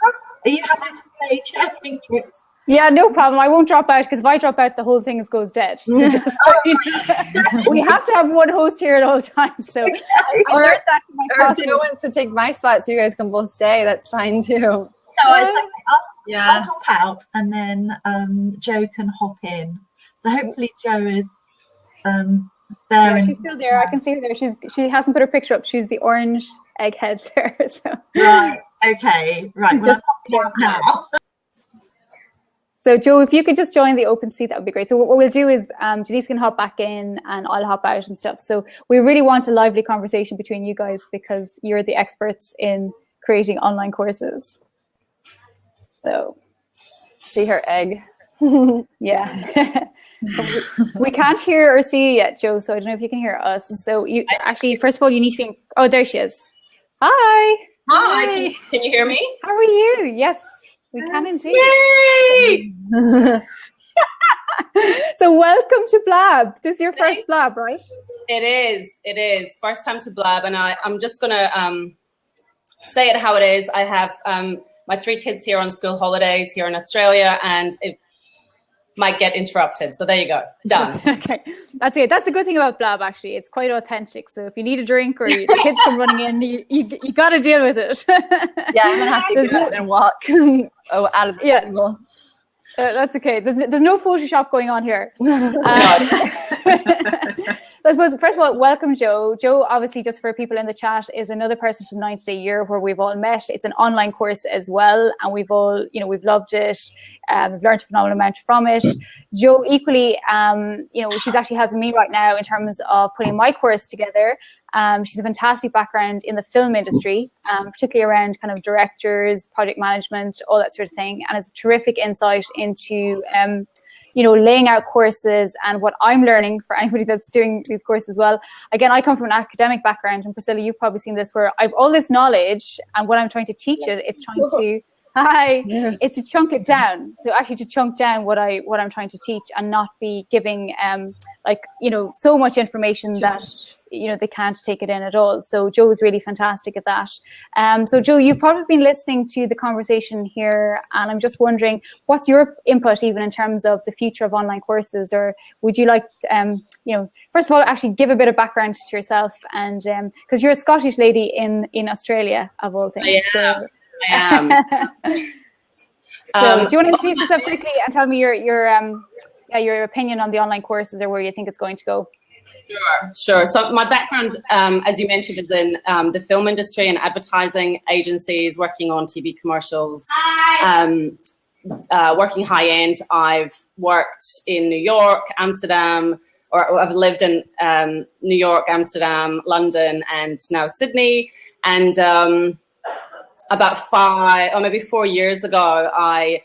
Are you happy to stay chatting? Yeah, no problem. I won't drop out, because if I drop out, the whole thing goes dead. So we have to have one host here at all times. So or if you want to take my spot so you guys can both stay, that's fine too. No, it's okay. I'll hop out, and then Jo can hop in. So hopefully Jo is there. Yeah, she's still there. I can see her there. She hasn't put her picture up. She's the orange egghead there. So right. Okay. Right. Well, I'll hop out now. So Jo, if you could just join the open seat, that would be great. So what we'll do is Janice can hop back in and I'll hop out and stuff. So we really want a lively conversation between you guys, because you're the experts in creating online courses. So see her egg. Yeah. We can't hear or see you yet, Jo, so I don't know if you can hear us. So you actually, first of all, you need to be oh, there she is. Hi. Hi. Can you hear me? How are you? Yes, we can indeed. Yay! So welcome to Blab. This is your first Blab, right? It is. First time to Blab, and I'm just going to say it how it is. I have my 3 kids here on school holidays here in Australia, and it might get interrupted. So there you go. Done. Okay. That's it. That's the good thing about Blab, actually. It's quite authentic. So if you need a drink or the kids come running in, you got to deal with it. Yeah, I'm going to have to get up and walk out of the table. That's okay. There's no Photoshop going on here. I suppose, first of all, welcome, Jo. Jo, obviously, just for people in the chat, is another person from 90 Day Year where we've all met. It's an online course as well, and we've all, we've loved it. We've learned a phenomenal amount from it. Jo, equally, she's actually helping me right now in terms of putting my course together. She's a fantastic background in the film industry, particularly around kind of directors, project management, all that sort of thing, and has a terrific insight into laying out courses and what I'm learning for anybody that's doing these courses as well. Again, I come from an academic background, and Priscilla, you've probably seen this, where I've all this knowledge, and when I'm trying to teach it, it's trying to it's to chunk it down. So actually to chunk down what I'm trying to teach, and not be giving so much information that they can't take it in at all. So Jo is really fantastic at that. So Jo, you've probably been listening to the conversation here, and I'm just wondering, what's your input even in terms of the future of online courses? Or would you like, first of all, actually give a bit of background to yourself, and because you're a Scottish lady in Australia, of all things. I am. So do you want to introduce yourself quickly and tell me your opinion on the online courses, or where you think it's going to go? Sure. So my background, as you mentioned, is in the film industry and advertising agencies, working on TV commercials, working high end. I've worked in New York, Amsterdam, or I've lived in New York, Amsterdam, London, and now Sydney. And about 5 or maybe 4 years ago, I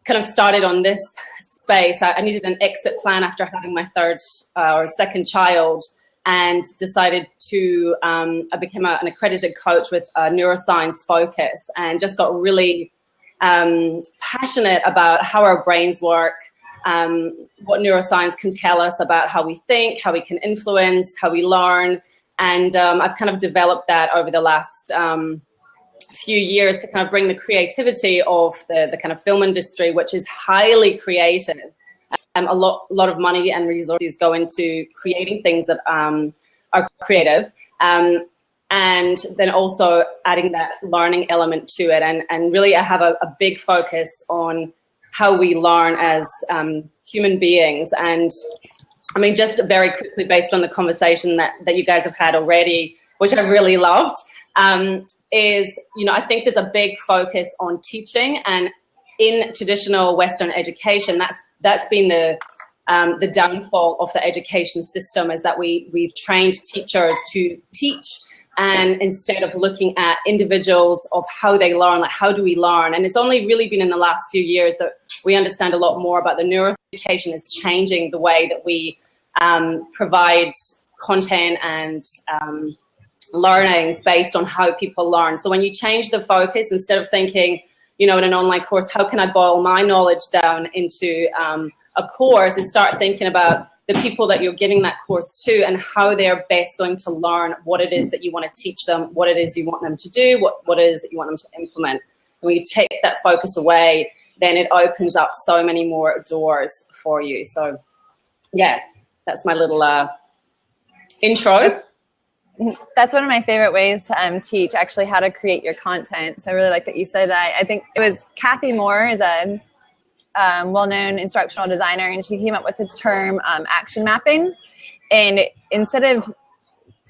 kind of started on this space. I needed an exit plan after having my third or second child, and decided to, I became an accredited coach with a neuroscience focus, and just got really passionate about how our brains work, what neuroscience can tell us about how we think, how we can influence, how we learn. And I've kind of developed that over the last few years to kind of bring the creativity of the kind of film industry, which is highly creative. A lot of money and resources go into creating things that are creative, and then also adding that learning element to it. And really, I have a big focus on how we learn as human beings. And I mean, just very quickly, based on the conversation that you guys have had already, which I really loved, is, I think there's a big focus on teaching, and in traditional Western education, that's been the downfall of the education system, is that we've trained teachers to teach, and instead of looking at individuals of how they learn, like how do we learn? And it's only really been in the last few years that we understand a lot more about the neuroeducation is changing the way that we provide content and learnings based on how people learn. So when you change the focus, instead of thinking, in an online course, how can I boil my knowledge down into a course, and start thinking about the people that you're giving that course to and how they're best going to learn what it is that you want to teach them, what it is you want them to do, what it is that you want them to implement. when you take that focus away, then it opens up so many more doors for you. So yeah, that's my little intro. That's one of my favorite ways to teach, actually, how to create your content. So I really like that you said that. I think it was Kathy Moore is a well-known instructional designer, and she came up with the term action mapping. And instead of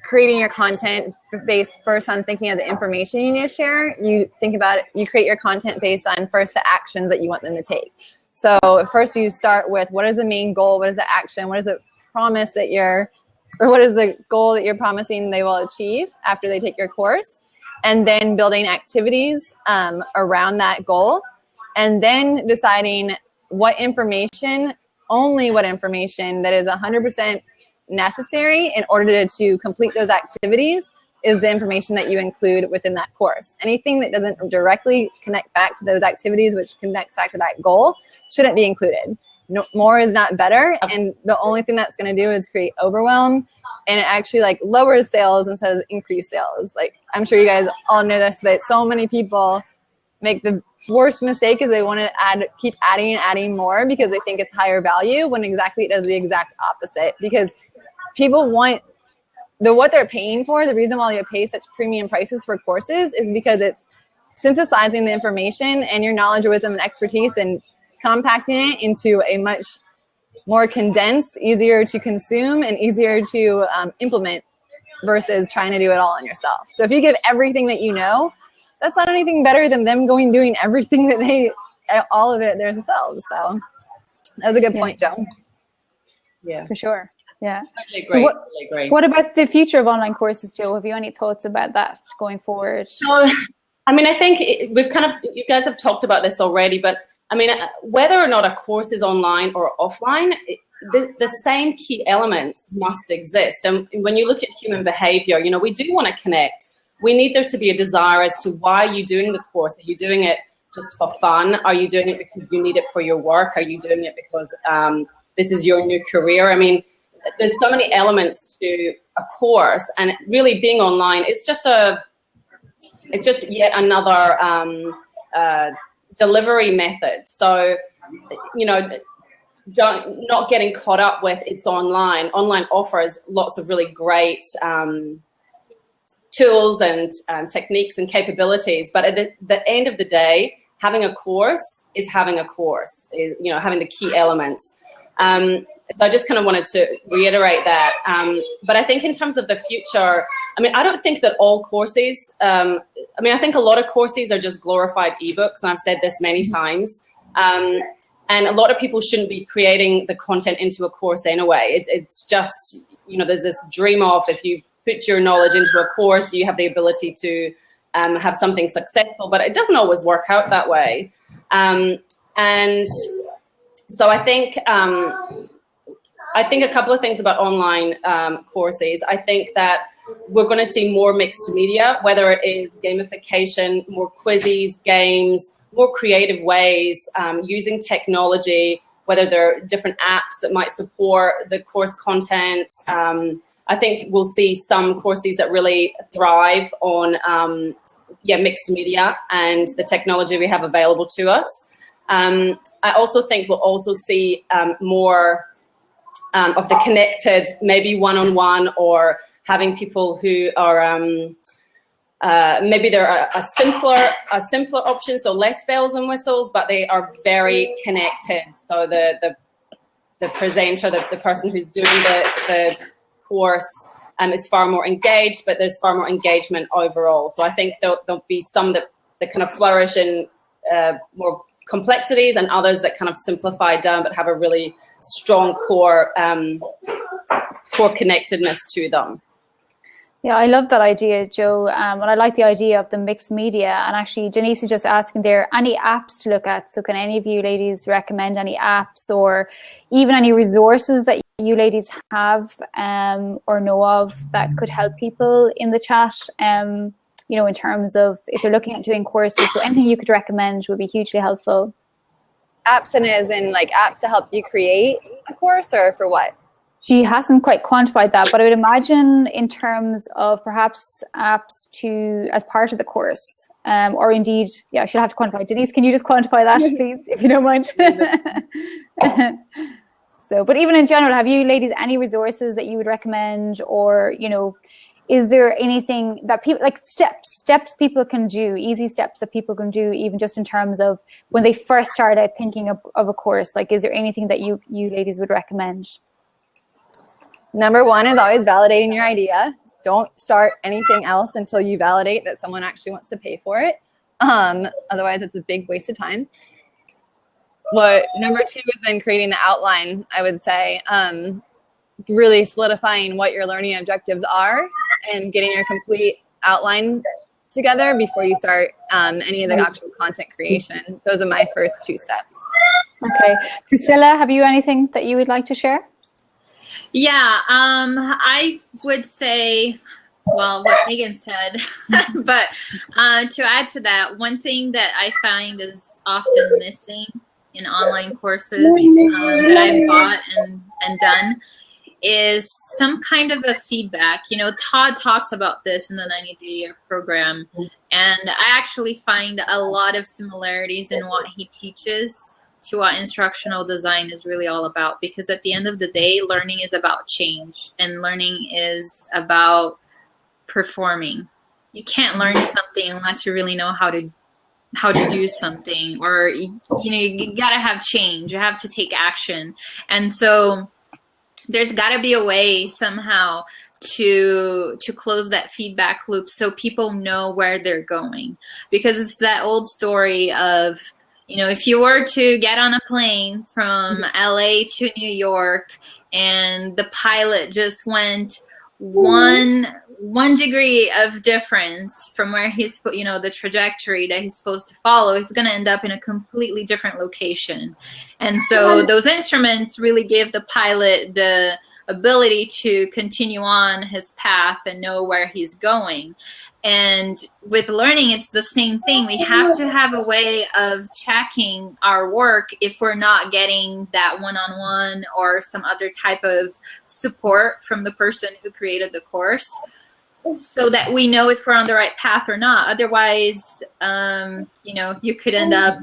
creating your content based first on thinking of the information you need to share, you think about it, you create your content based on first the actions that you want them to take. So first you start with what is the main goal, what is the action, what is the promise that what is the goal that you're promising they will achieve after they take your course, and then building activities around that goal, and then deciding what information, only what information that is 100% necessary in order to complete those activities is the information that you include within that course. Anything that doesn't directly connect back to those activities, which connects back to that goal, shouldn't be included. No, more is not better, and the only thing that's going to do is create overwhelm, and it actually like lowers sales instead of increase sales. Like, I'm sure you guys all know this, but so many people make the worst mistake is they want to keep adding and adding more because they think it's higher value, when exactly it does the exact opposite. Because people want what they're paying for. The reason why you pay such premium prices for courses is because it's synthesizing the information and your knowledge, wisdom, and expertise, and compacting it into a much more condensed, easier to consume, and easier to implement, versus trying to do it all on yourself. So if you give everything that you know, that's not anything better than them doing everything that all of it themselves. So that was a good point, Joe. Yeah, for sure. Yeah. Totally agree. So totally agree. What about the future of online courses, Joe? Have you any thoughts about that going forward? So, I mean, I think you guys have talked about this already, but I mean, whether or not a course is online or offline, the same key elements must exist. And when you look at human behavior, we do want to connect. We need there to be a desire as to why are you doing the course? Are you doing it just for fun? Are you doing it because you need it for your work? Are you doing it because this is your new career? I mean, there's so many elements to a course, and really being online, it's just yet another delivery method. So, not getting caught up with it's online. Online offers lots of really great tools and techniques and capabilities. But at the end of the day, having a course is having a course, having the key elements. So I just kind of wanted to reiterate that. But I think in terms of the future, I mean, I don't think that all courses, I think a lot of courses are just glorified ebooks, and I've said this many times. And a lot of people shouldn't be creating the content into a course anyway. It's just, there's this dream of, if you put your knowledge into a course, you have the ability to have something successful, but it doesn't always work out that way. And so I think a couple of things about online courses. I think that we're going to see more mixed media, whether it is gamification, more quizzes, games, more creative ways, using technology, whether there are different apps that might support the course content. I think we'll see some courses that really thrive on mixed media and the technology we have available to us. I also think we'll also see more of the connected, maybe one-on-one, or having people who are maybe they're a simpler option, so less bells and whistles, but they are very connected. So the presenter, the person who's doing the course is far more engaged, but there's far more engagement overall. So I think there'll be some that kind of flourish in more complexities, and others that kind of simplify down but have a really strong core connectedness to them. Yeah, I love that idea, Joe. And I like the idea of the mixed media. And actually, Janice is just asking there, any apps to look at? So can any of you ladies recommend any apps, or even any resources that you ladies have or know of that could help people in the chat, in terms of if they're looking at doing courses? So anything you could recommend would be hugely helpful. Apps, and as in like apps to help you create a course, or for what? She hasn't quite quantified that, but I would imagine in terms of perhaps apps to as part of the course, or indeed, yeah, she'll have to quantify. Denise, can you just quantify that, please, if you don't mind? So, but even in general, have you ladies any resources that you would recommend, or is there anything that people like steps people can do, easy steps that people can do, even just in terms of when they first start out thinking of a course? Like, is there anything that you ladies would recommend? Number one is always validating your idea. Don't start anything else until you validate that someone actually wants to pay for it. Otherwise, it's a big waste of time. But number two is then creating the outline, I would say. Really solidifying what your learning objectives are and getting your complete outline together before you start any of the actual content creation. Those are my first two steps. Okay. Priscilla, have you anything that you would like to share? Yeah, I would say, well, what Megan said, but to add to that, one thing that I find is often missing in online courses that I've bought and done is some kind of a feedback. Todd talks about this in the 90-day program, and I actually find a lot of similarities in what he teaches to what instructional design is really all about, because at the end of the day, learning is about change, and learning is about performing. You can't learn something unless you really know how to do something, or you gotta have change. You have to take action, and so there's got to be a way somehow to close that feedback loop so people know where they're going, because it's that old story of, if you were to get on a plane from LA to New York and the pilot just went one degree of difference from where he's, the trajectory that he's supposed to follow, he's going to end up in a completely different location. And so those instruments really give the pilot the ability to continue on his path and know where he's going. And with learning, it's the same thing. We have to have a way of checking our work if we're not getting that one-on-one or some other type of support from the person who created the course, so that we know if we're on the right path or not. Otherwise, you could end up,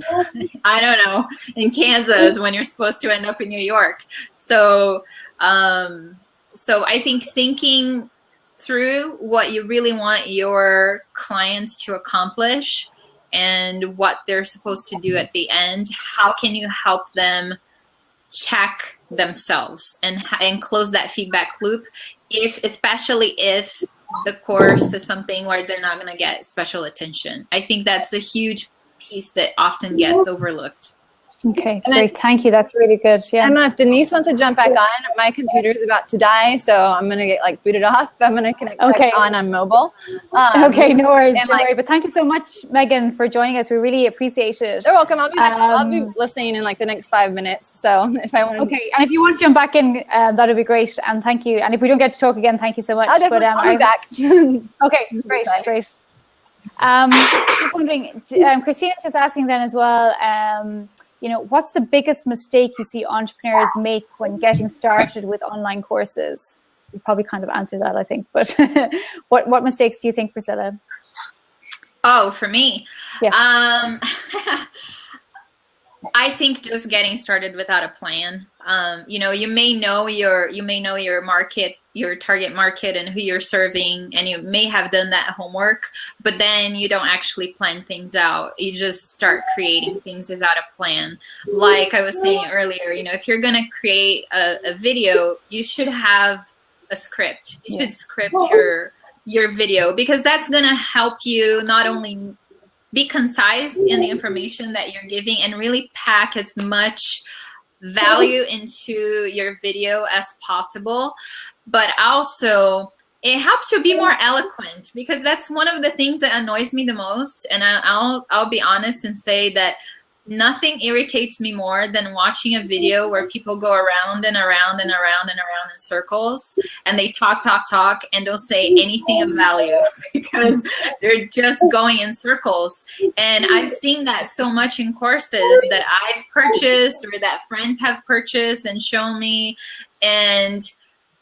I don't know, in Kansas when you're supposed to end up in New York. So I think thinking through what you really want your clients to accomplish and what they're supposed to do at the end, how can you help them check themselves and close that feedback loop, especially if the course is something where they're not going to get special attention. I think that's a huge piece that often gets overlooked. Okay, great. Thank you. That's really good. Yeah. I don't know if Denise wants to jump back on. My computer is about to die, so I'm going to get booted off. I'm going to connect back on mobile. Okay, no worries. Don't worry. But thank you so much, Megan, for joining us. We really appreciate it. You're welcome. I'll be listening in the next 5 minutes. So if I want to. Okay, and if you want to jump back in, that would be great. And thank you. And if we don't get to talk again, thank you so much. I'll be back. Okay, great. Just wondering, Christina's just asking then as well, what's the biggest mistake you see entrepreneurs make when getting started with online courses? You probably kind of answered that, I think, but what mistakes do you think, Priscilla? Oh, for me? Yeah. I think just getting started without a plan. You may know your market, your target market, and who you're serving, and you may have done that homework, but then you don't actually plan things out. You just start creating things without a plan. Like I was saying earlier, if you're going to create a video, you should have a script. You should script your video, because that's going to help you not only be concise in the information that you're giving and really pack as much value into your video as possible, but also it helps you be more eloquent, because that's one of the things that annoys me the most. And I'll be honest and say that nothing irritates me more than watching a video where people go around and around and around and around in circles, and they talk, and don't say anything of value because they're just going in circles. And I've seen that so much in courses that I've purchased or that friends have purchased and shown me. And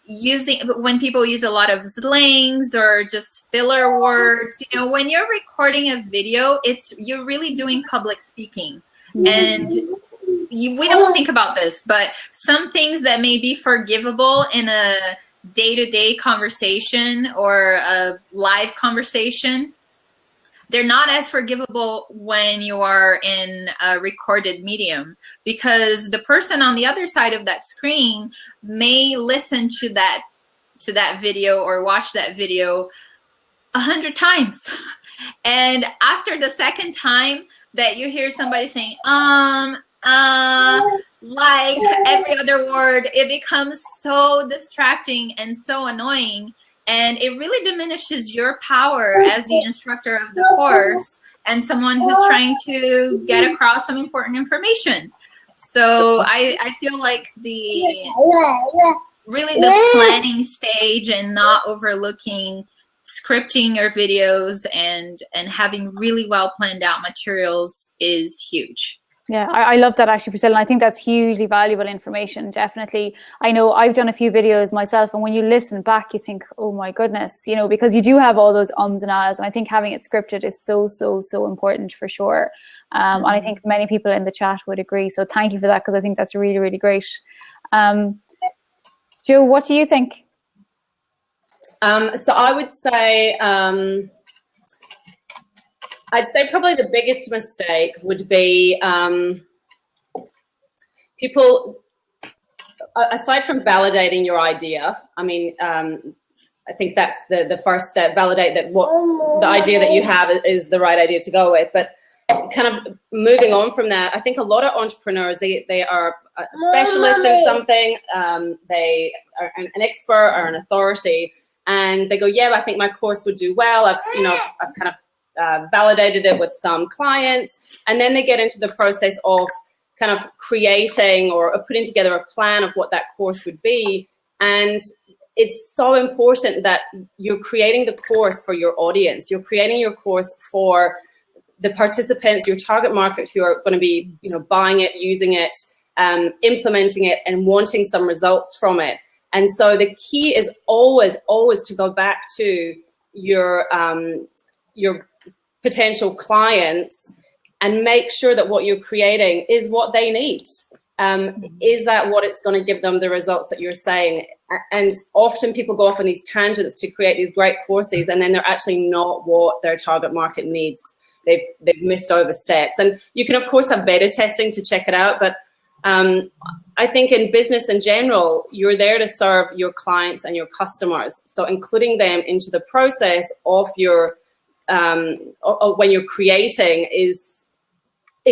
when people use a lot of slangs or just filler words, you know, when you're recording a video, you're really doing public speaking. And we don't think about this, but some things that may be forgivable in a day-to-day conversation or a live conversation, they're not as forgivable when you are in a recorded medium, because the person on the other side of that screen may listen to that video or watch that video 100 times. And after the second time that you hear somebody saying, like every other word, it becomes so distracting and so annoying. And it really diminishes your power as the instructor of the course and someone who's trying to get across some important information. So I feel like the planning stage and not overlooking scripting your videos and having really well planned out materials is huge. Yeah, I love that actually, Priscilla. And I think that's hugely valuable information, definitely. I know I've done a few videos myself, and when you listen back, you think, oh my goodness, you know, because you do have all those ums and ahs. And I think having it scripted is so, so, so important for sure. And I think many people in the chat would agree. So thank you for that, because I think that's really, really great. Joe, what do you think? So I would say, I'd say probably the biggest mistake would be people, aside from validating your idea, I mean, I think that's the first step, validate that the idea that you have is the right idea to go with. But kind of moving on from that, I think a lot of entrepreneurs, they are a specialist in something, they are an expert or an authority, and they go, yeah, I think my course would do well. I've kind of validated it with some clients, and then they get into the process of kind of creating or putting together a plan of what that course would be. And it's so important that you're creating the course for your audience. You're creating your course for the participants, your target market, who are going to be, you know, buying it, using it, implementing it, and wanting some results from it. And so the key is always to go back to your potential clients and make sure that what you're creating is what they need. Is that what it's going to give them the results that you're saying? And often people go off on these tangents to create these great courses, and then they're actually not what their target market needs. They've missed over steps. And you can, of course, have beta testing to check it out, but I think in business in general, you're there to serve your clients and your customers. So including them into the process of your when you're creating is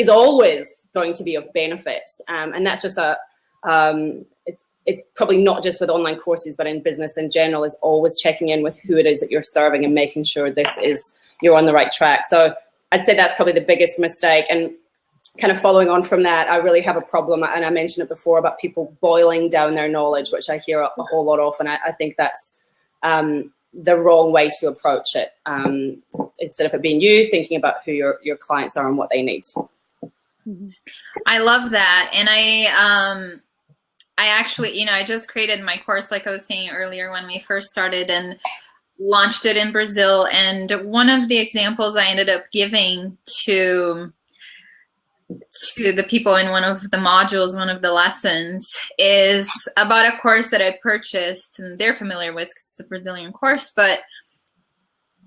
always going to be of benefit, and that's just it's probably not just with online courses, but in business in general, is always checking in with who it is that you're serving and making sure you're on the right track. So I'd say that's probably the biggest mistake. And kind of following on from that, I really have a problem, and I mentioned it before, about people boiling down their knowledge, which I hear a whole lot of, and I think that's the wrong way to approach it. Instead of it being you, thinking about who your clients are and what they need. I love that. And I actually, you know, I just created my course, like I was saying earlier, when we first started, and launched it in Brazil. And one of the examples I ended up giving to the people in one of the modules, one of the lessons, is about a course that I purchased, and they're familiar with because it's a Brazilian course. But,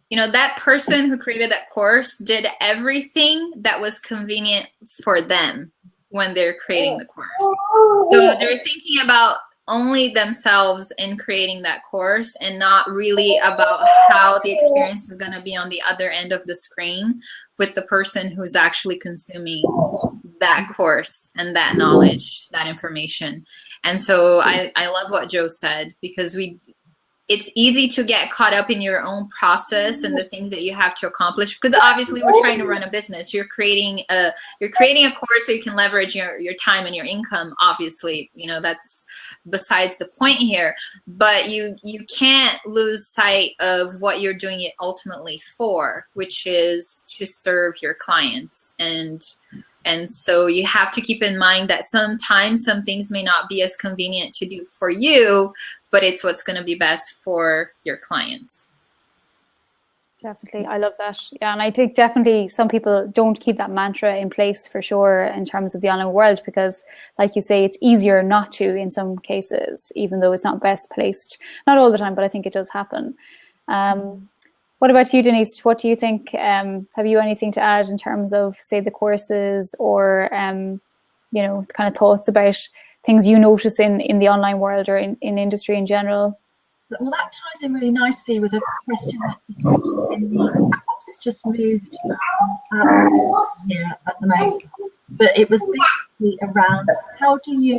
you know, that person who created that course did everything that was convenient for them when they're creating the course. So they're thinking about only themselves in creating that course, and not really about how the experience is going to be on the other end of the screen with the person who's actually consuming that course and that knowledge, that information. And so I love what Joe said, because it's easy to get caught up in your own process and the things that you have to accomplish, because obviously we're trying to run a business. You're creating a course so you can leverage your time and your income. Obviously, you know, that's besides the point here, but you can't lose sight of what you're doing it ultimately for, which is to serve your clients. And And so you have to keep in mind that sometimes some things may not be as convenient to do for you, but it's what's going to be best for your clients. Definitely. I love that. Yeah, and I think definitely some people don't keep that mantra in place for sure in terms of the online world, because like you say, it's easier not to in some cases, even though it's not best placed. Not all the time, but I think it does happen. What about you, Denise? What do you think? Have you anything to add in terms of, say, the courses or, you know, kind of thoughts about things you notice in the online world or in industry in general? Well, that ties in really nicely with a question that it's just moved out here at the moment, but it was basically around how do you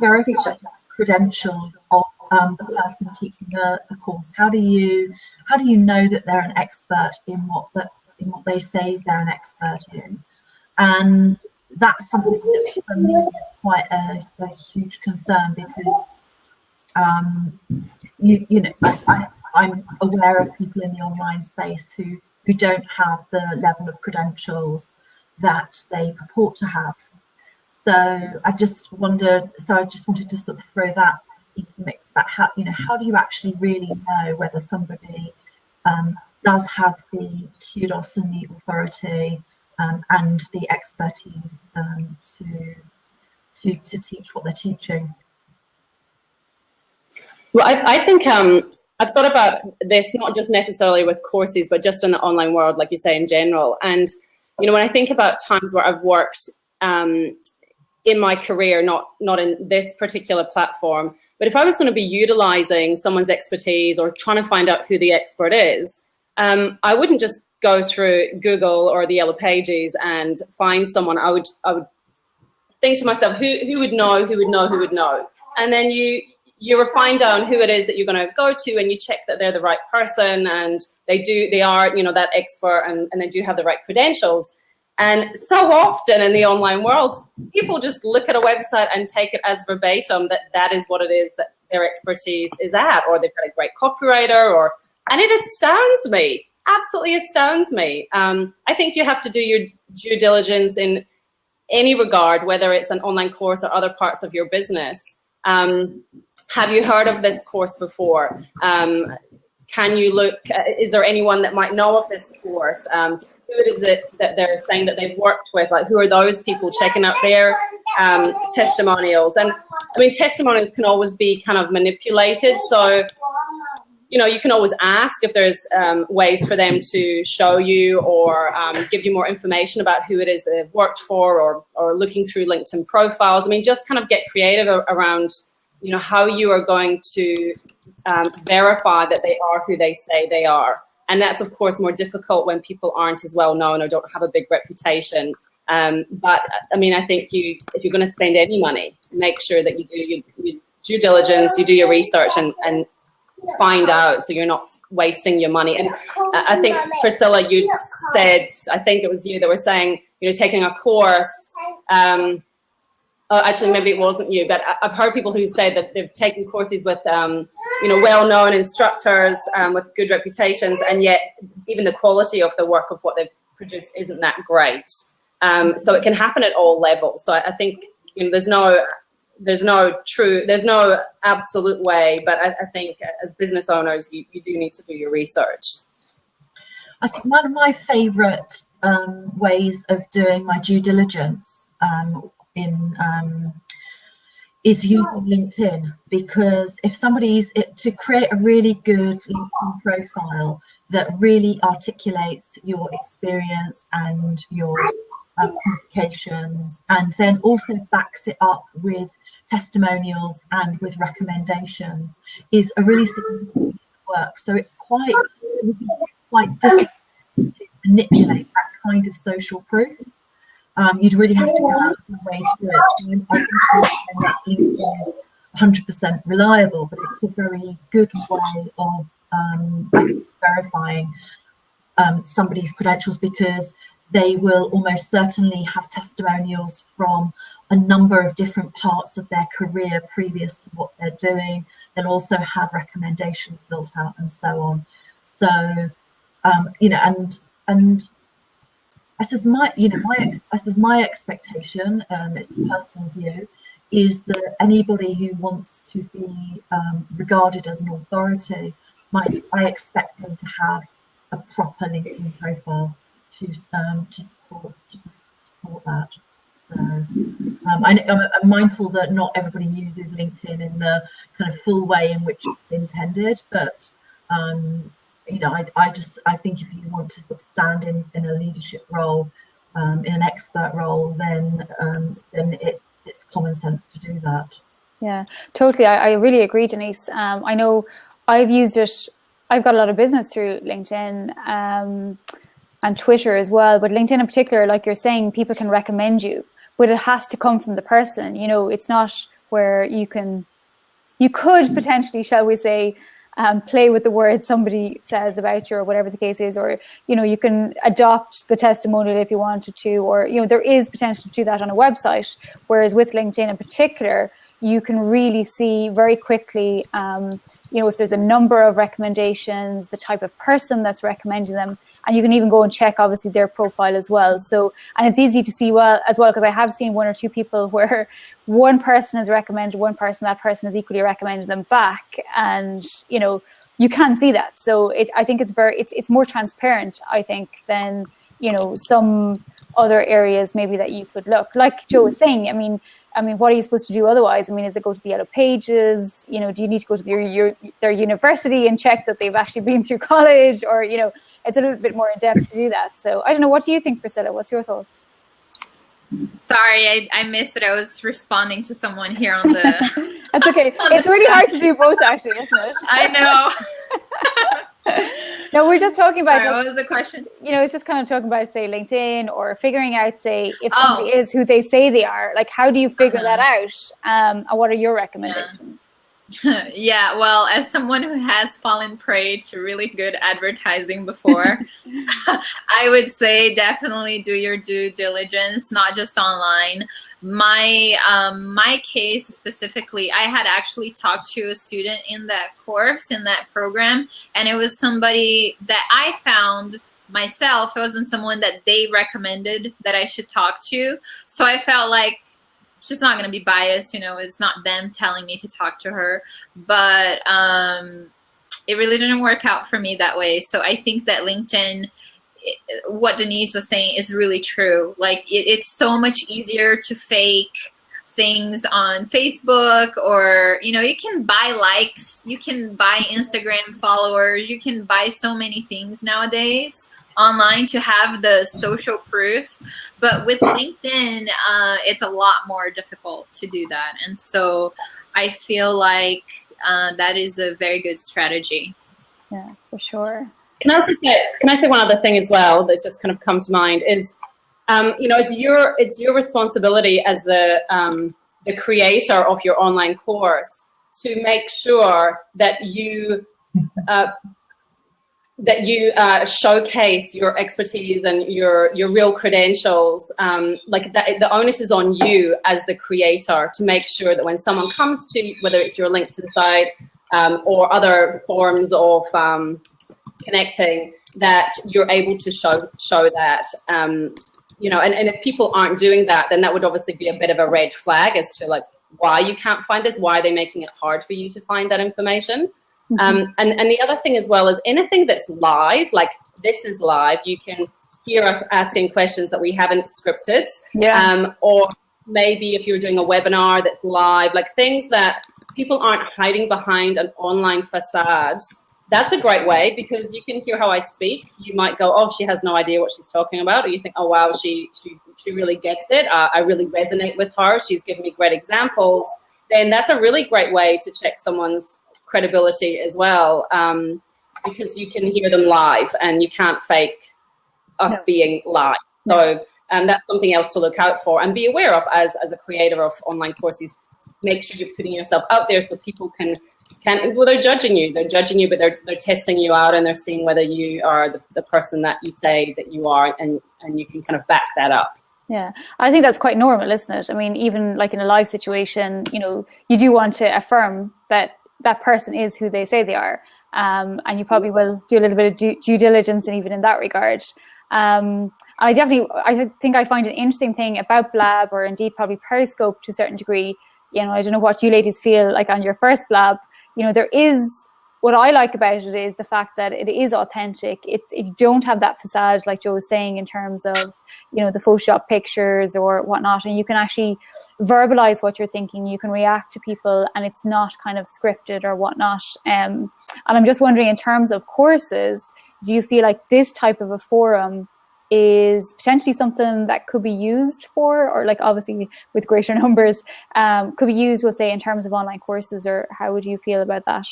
verify the credential of the person teaching the course? How do you know that they're an expert in what they say they're an expert in? And that's something that for me is quite a huge concern, because you know, I'm aware of people in the online space who don't have the level of credentials that they purport to have. So I just wanted to sort of throw that into the mix about how do you actually really know whether somebody does have the kudos and the authority and the expertise to teach what they're teaching. Well, I think I've thought about this not just necessarily with courses, but just in the online world, like you say, in general. And, you know, when I think about times where I've worked in my career, not in this particular platform, but if I was going to be utilizing someone's expertise or trying to find out who the expert is, I wouldn't just go through Google or the Yellow Pages and find someone. I would think to myself, who would know, and then you refine down who it is that you're going to go to, and you check that they're the right person and they are, you know, that expert, and they do have the right credentials. And so often in the online world, people just look at a website and take it as verbatim that is what it is that their expertise is at, or they've got a great copywriter, and it astounds me, absolutely astounds me. I think you have to do your due diligence in any regard, whether it's an online course or other parts of your business. Have you heard of this course before? Can you look, is there anyone that might know of this course? Who is it that they're saying that they've worked with? Like, who are those people? Checking out their testimonials. And I mean, testimonials can always be kind of manipulated. So, you know, you can always ask if there's ways for them to show you or give you more information about who it is that they've worked for, or looking through LinkedIn profiles. I mean, just kind of get creative around, you know, how you are going to verify that they are who they say they are. And that's, of course, more difficult when people aren't as well known or don't have a big reputation. But, I mean, I think if you're going to spend any money, make sure that you do your due diligence, you do your research, and find out, so you're not wasting your money. And I think, Priscilla, you said, I think it was you that were saying, you know, taking a course. Actually, maybe it wasn't you, but I've heard people who say that they've taken courses with, you know, well-known instructors with good reputations, and yet even the quality of the work of what they've produced isn't that great. So it can happen at all levels. So I think, you know, there's no absolute way, but I think as business owners, you do need to do your research. I think one of my favourite ways of doing my due diligence is using LinkedIn, because if somebody's to create a really good LinkedIn profile that really articulates your experience and your qualifications, and then also backs it up with testimonials and with recommendations, is a really significant work. So it's quite difficult to manipulate that kind of social proof. You'd really have to go out of your way to do it. I think LinkedIn 100% reliable, but it's a very good way of verifying somebody's credentials, because they will almost certainly have testimonials from a number of different parts of their career previous to what they're doing. They'll also have recommendations built out and so on. So, you know, and I suppose my expectation, it's a personal view, is that anybody who wants to be regarded as an authority, I expect them to have a proper LinkedIn profile to support that. So I'm mindful that not everybody uses LinkedIn in the kind of full way in which it's intended, but you know, I think if you want to sort of stand in a leadership role, in an expert role, then it's common sense to do that. Yeah, totally. I really agree, Denise. I know I've used it. I've got a lot of business through LinkedIn and Twitter as well. But LinkedIn in particular, like you're saying, people can recommend you, but it has to come from the person. You know, it's not where you could potentially, shall we say, play with the words somebody says about you or whatever the case is, or, you know, you can adopt the testimonial if you wanted to, or, you know, there is potential to do that on a website. Whereas with LinkedIn in particular, you can really see very quickly, you know, if there's a number of recommendations, the type of person that's recommending them, and you can even go and check, obviously, their profile as well. So, and it's easy to see because I have seen one or two people where one person has recommended one person, that person has equally recommended them back, and, you know, you can see that. So I think it's more transparent, I think, than, you know, some other areas maybe that you could look. Like Joe was saying, I mean, what are you supposed to do otherwise? I mean, is it go to the Yellow Pages? You know, do you need to go to their university and check that they've actually been through college? Or, you know, it's a little bit more in depth to do that. So I don't know. What do you think, Priscilla? What's your thoughts? Sorry, I missed it. I was responding to someone here on the... That's okay. It's really hard to do both, actually, isn't it? I know. No, we're just talking about... Sorry, what was the question? You know, it's just kind of talking about, say, LinkedIn, or figuring out, say, if somebody is who they say they are. Like, how do you figure that out? And what are your recommendations? Yeah, well, as someone who has fallen prey to really good advertising before, I would say definitely do your due diligence, not just online. My case specifically, I had actually talked to a student in that course, in that program, and it was somebody that I found myself. It wasn't someone that they recommended that I should talk to. So I felt like she's not going to be biased, you know, it's not them telling me to talk to her, but it really didn't work out for me that way. So I think that LinkedIn, what Denise was saying is really true. Like, it's so much easier to fake things on Facebook, or, you know, you can buy likes, you can buy Instagram followers, you can buy so many things nowadays online to have the social proof. But with LinkedIn, it's a lot more difficult to do that. And so I feel like that is a very good strategy. Yeah, for sure. Can I say one other thing as well that's just kind of come to mind is, you know, it's your responsibility as the creator of your online course to make sure that you showcase your expertise and your real credentials. Like that, the onus is on you as the creator to make sure that when someone comes to, whether it's your link to the site or other forms of connecting, that you're able to show that. You know, and if people aren't doing that, then that would obviously be a bit of a red flag as to like why you can't find this, why they're making it hard for you to find that information. And the other thing as well is anything that's live, like this is live, you can hear us asking questions that we haven't scripted. Yeah. Or maybe if you're doing a webinar that's live, like things that people aren't hiding behind an online facade. That's a great way, because you can hear how I speak. You might go, oh, she has no idea what she's talking about. Or you think, oh, wow, she really gets it. I really resonate with her. She's given me great examples. Then that's a really great way to check someone's credibility as well, because you can hear them live and you can't fake us being live. So that's something else to look out for and be aware of as a creator of online courses. Make sure you're putting yourself out there so people can well, they're judging you, but they're testing you out, and they're seeing whether you are the person that you say that you are, and you can kind of back that up. Yeah, I think that's quite normal, isn't it? I mean, even like in a live situation, you know, you do want to affirm that that person is who they say they are, and you probably will do a little bit of due diligence, and even in that regard. And I think I find an interesting thing about Blab, or indeed probably Periscope to a certain degree. You know, I don't know what you ladies feel like on your first Blab. You know, there is, what I like about it is the fact that it is authentic. You don't have that facade, like Joe was saying, in terms of, you know, the Photoshop pictures or whatnot, and you can actually verbalize what you're thinking. You can react to people, and it's not kind of scripted or whatnot. And I'm just wondering, in terms of courses, do you feel like this type of a forum is potentially something that could be used for, or like obviously with greater numbers, could be used, we'll say, in terms of online courses, or how would you feel about that?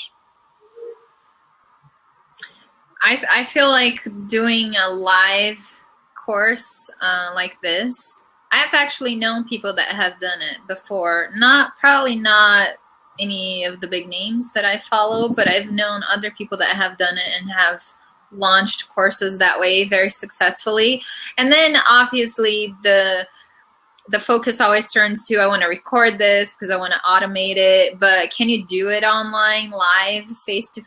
I feel like doing a live course like this, I've actually known people that have done it before. Probably not any of the big names that I follow, but I've known other people that have done it and have launched courses that way very successfully. And then obviously the focus always turns to, I want to record this because I want to automate it, but can you do it online, live, face to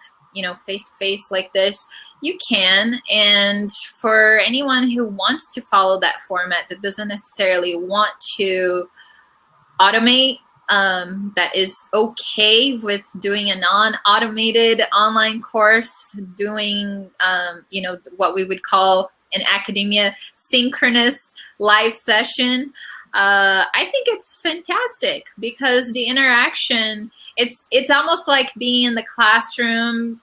face like this? You can. And for anyone who wants to follow that format, that doesn't necessarily want to automate, that is okay with doing a non-automated online course, doing what we would call in academia synchronous live session. I think it's fantastic because the interaction, it's almost like being in the classroom,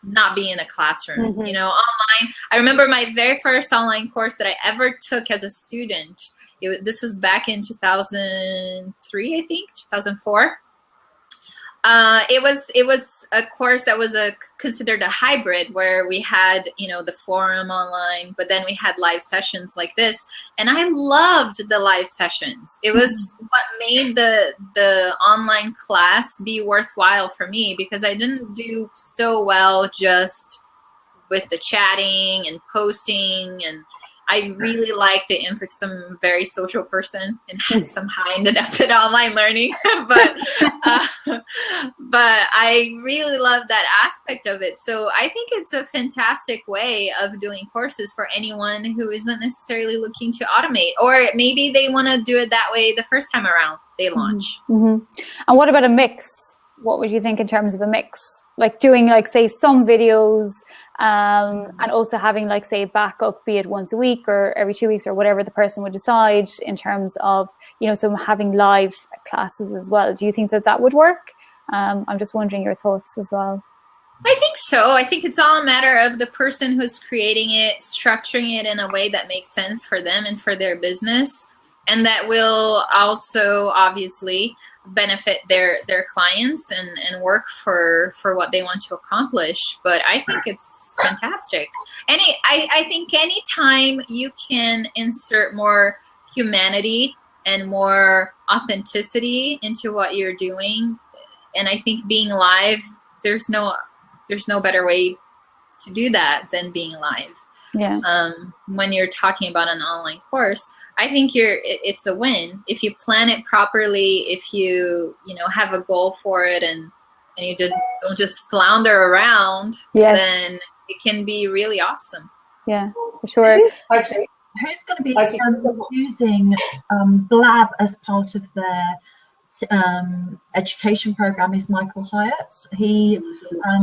not being in a classroom, Mm-hmm. you know, online. I remember my very first online course that I ever took as a student. This was back in 2003, I think, 2004. It was a course that was considered a hybrid, where we had, you know, the forum online, but then we had live sessions like this, and I loved the live sessions. It was what made the online class be worthwhile for me, because I didn't do so well just with the chatting and posting, and I really liked it. In fact, I'm a very social person and somehow I ended up in online learning, but I really love that aspect of it. So I think it's a fantastic way of doing courses for anyone who isn't necessarily looking to automate, or maybe they want to do it that way the first time around they launch. Mm-hmm. And what about a mix? What would you think in terms of a mix? Like doing, like, say, some videos, and also having, like, say, backup, be it once a week or every 2 weeks or whatever the person would decide, in terms of, you know, some having live classes as well. Do you think that would work? I'm just wondering your thoughts as well. I think so. I think it's all a matter of the person who's creating it, structuring it in a way that makes sense for them and for their business, and that will also obviously benefit their clients and work for what they want to accomplish. But I think it's fantastic. And I think anytime you can insert more humanity and more authenticity into what you're doing, and I think being live, there's no better way to do that than being live. Yeah. When you're talking about an online course, I think it's a win if you plan it properly. If you have a goal for it, and you just don't just flounder around, yes, then it can be really awesome. Yeah, for sure. Who's going to be using Blab as part of their education program is Michael Hyatt. He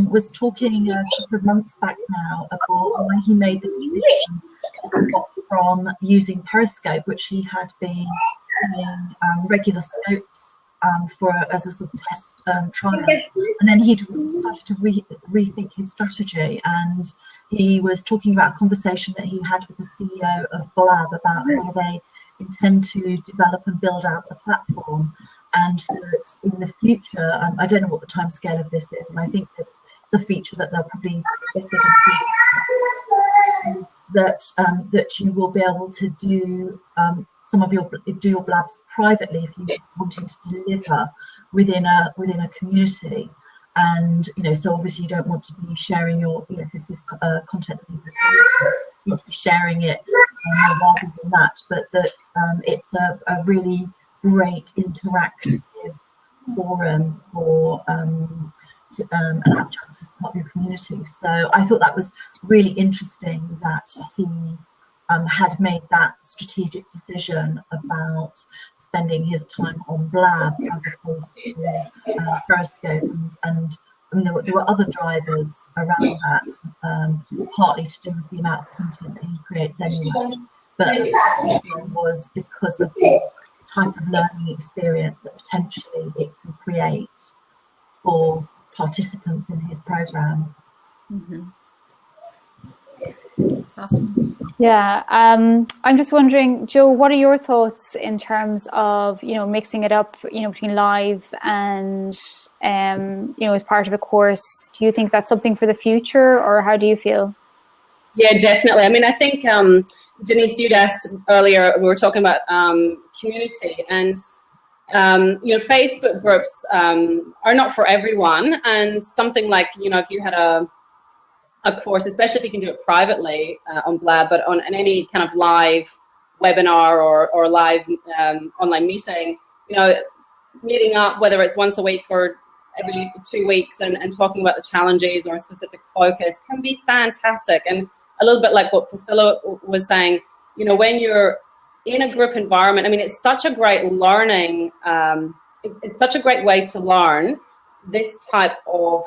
was talking a couple of months back now about when he made the decision to stop from using Periscope, which he had been doing regular scopes as a sort of test trial, and then he'd started to rethink his strategy, and he was talking about a conversation that he had with the CEO of Blab about how they intend to develop and build out the platform. And that in the future, I don't know what the time scale of this is, and I think it's a feature that they'll probably that you will be able to do some of your blabs privately if you're wanting to deliver within a community. And so obviously you don't want to be sharing your, because this content that you want to be sharing it more widely than that, but that it's a really great interactive forum for an app channel as part of your community. So I thought that was really interesting that he had made that strategic decision about spending his time on Blab as opposed to Periscope, and there were other drivers around that, partly to do with the amount of content that he creates anyway, but it was because of the type of learning experience that potentially it can create for participants in his program. Mm-hmm. That's awesome. Yeah, I'm just wondering, Jo, what are your thoughts in terms of, you know, mixing it up, you know, between live and, you know, as part of a course? Do you think that's something for the future, or how do you feel? Yeah, definitely. I mean, I think, Denise, you'd asked earlier, we were talking about community, and, you know, Facebook groups are not for everyone, and something like, you know, if you had a course, especially if you can do it privately on Blab, but on any kind of live webinar or live online meeting, you know, meeting up, whether it's once a week or every 2 weeks, and talking about the challenges or a specific focus can be fantastic. And a little bit like what Priscilla was saying, you know, when you're in a group environment, I mean, it's such a great learning, it's such a great way to learn this type of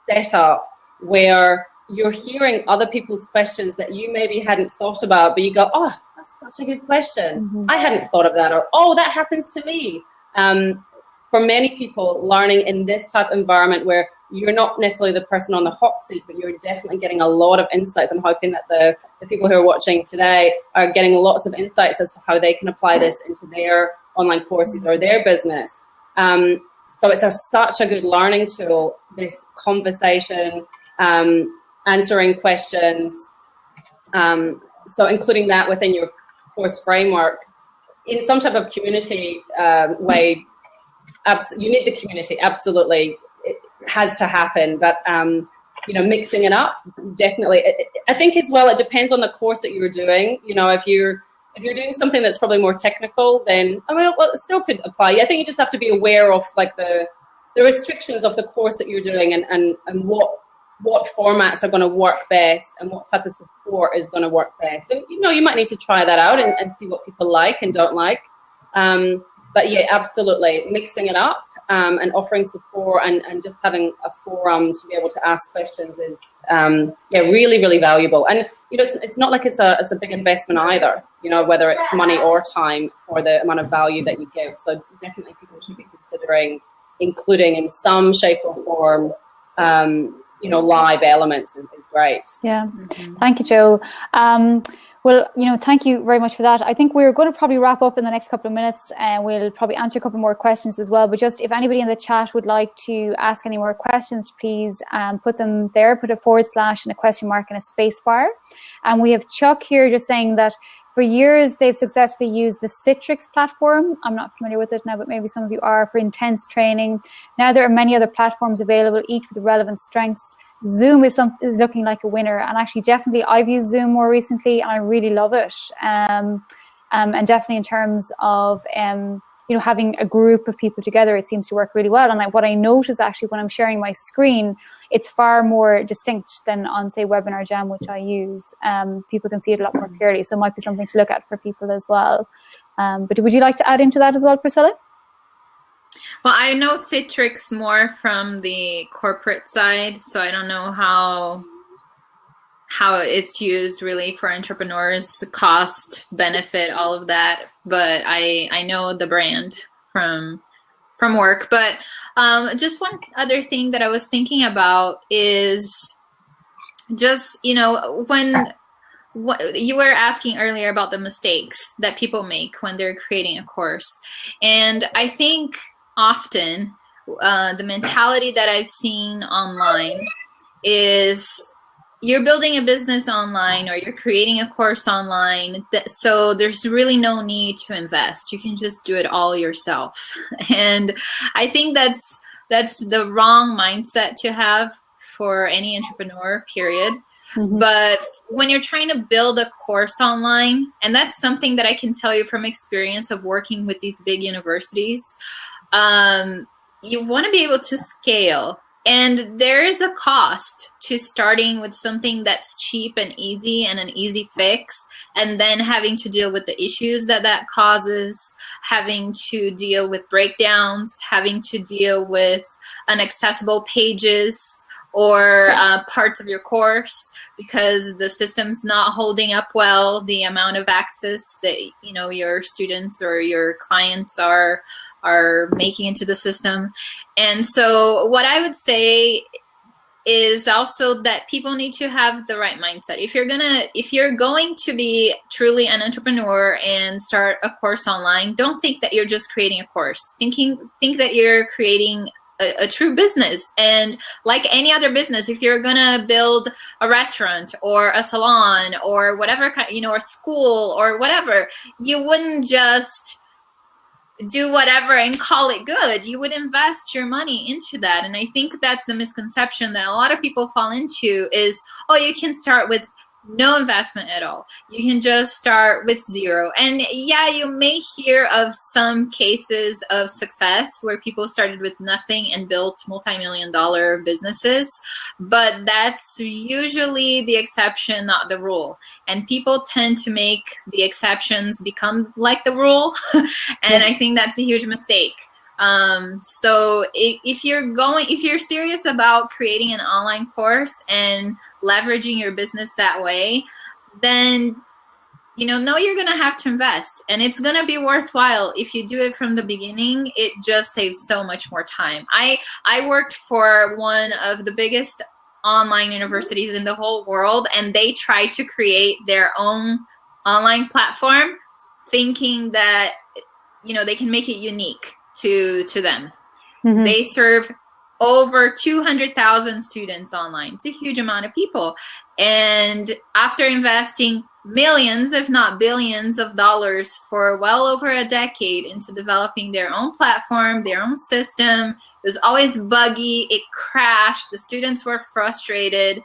setup where you're hearing other people's questions that you maybe hadn't thought about, but you go, oh, that's such a good question. Mm-hmm. I hadn't thought of that, or, oh, that happens to me. For many people, learning in this type of environment where you're not necessarily the person on the hot seat, but you're definitely getting a lot of insights. I'm hoping that the people who are watching today are getting lots of insights as to how they can apply this into their online courses or their business. So it's such a good learning tool, this conversation, answering questions, so including that within your course framework in some type of community way. You need the community, absolutely. It has to happen, but you know, mixing it up, definitely. I think as well, it depends on the course that you're doing. You know, if you're doing something that's probably more technical, then I mean, well, it still could apply. I think you just have to be aware of like the restrictions of the course that you're doing, and what formats are going to work best and what type of support is going to work best. And, you know, you might need to try that out and see what people like and don't like. But yeah, absolutely. Mixing it up and offering support and just having a forum to be able to ask questions is, yeah, really, really valuable. And, you know, it's not like it's a big investment either, you know, whether it's money or time for the amount of value that you give. So definitely people should be considering including in some shape or form, you know, live elements is great. Yeah. Mm-hmm. Thank you, Jo. Well, you know, thank you very much for that. I think we're going to probably wrap up in the next couple of minutes, and we'll probably answer a couple more questions as well. But just if anybody in the chat would like to ask any more questions, please put them there, put a / and a question mark and a space bar. And we have Chuck here just saying that for years they've successfully used the Citrix platform. I'm not familiar with it now, but maybe some of you are, for intense training. Now there are many other platforms available, each with relevant strengths. Zoom is looking like a winner, and actually definitely I've used Zoom more recently and I really love it, and definitely in terms of you know, having a group of people together, it seems to work really well. And what I notice actually when I'm sharing my screen, it's far more distinct than on, say, Webinar Jam, which I use. People can see it a lot more clearly, so it might be something to look at for people as well. But would you like to add into that as well, Priscilla? Well, I know Citrix more from the corporate side, so I don't know how it's used really for entrepreneurs, cost, benefit, all of that. But I know the brand from work. But just one other thing that I was thinking about is just, you know, what you were asking earlier about the mistakes that people make when they're creating a course. And I think often the mentality that I've seen online is you're building a business online or you're creating a course online, so there's really no need to invest. You can just do it all yourself. And I think that's the wrong mindset to have for any entrepreneur, period. Mm-hmm. But when you're trying to build a course online, and that's something that I can tell you from experience of working with these big universities, you want to be able to scale And there is a cost to starting with something that's cheap and easy and an easy fix, and then having to deal with the issues that that causes, having to deal with breakdowns, having to deal with inaccessible pages or parts of your course because the system's not holding up well, the amount of access that your students or your clients are making into the system. And so what I would say is also that people need to have the right mindset. If you're going to be truly an entrepreneur and start a course online, don't think that you're just creating a course. Think that you're creating a true business. And like any other business, if you're gonna build a restaurant or a salon or whatever kind, or school or whatever, you wouldn't just do whatever and call it good. You would invest your money into that. And I think that's the misconception that a lot of people fall into is, oh, you can start with no investment at all. You can just start with zero. And yeah, you may hear of some cases of success where people started with nothing and built multi-million-dollar businesses, but that's usually the exception, not the rule. And people tend to make the exceptions become like the rule. And I think that's a huge mistake. So if you're serious about creating an online course and leveraging your business that way, then know you're going to have to invest, and it's going to be worthwhile. If you do it from the beginning, it just saves so much more time. I worked for one of the biggest online universities in the whole world, and they tried to create their own online platform thinking that they can make it unique to them. Mm-hmm. They serve over 200,000 students online. It's a huge amount of people. And after investing millions, if not billions of dollars for well over a decade into developing their own platform, their own system, it was always buggy, it crashed, the students were frustrated.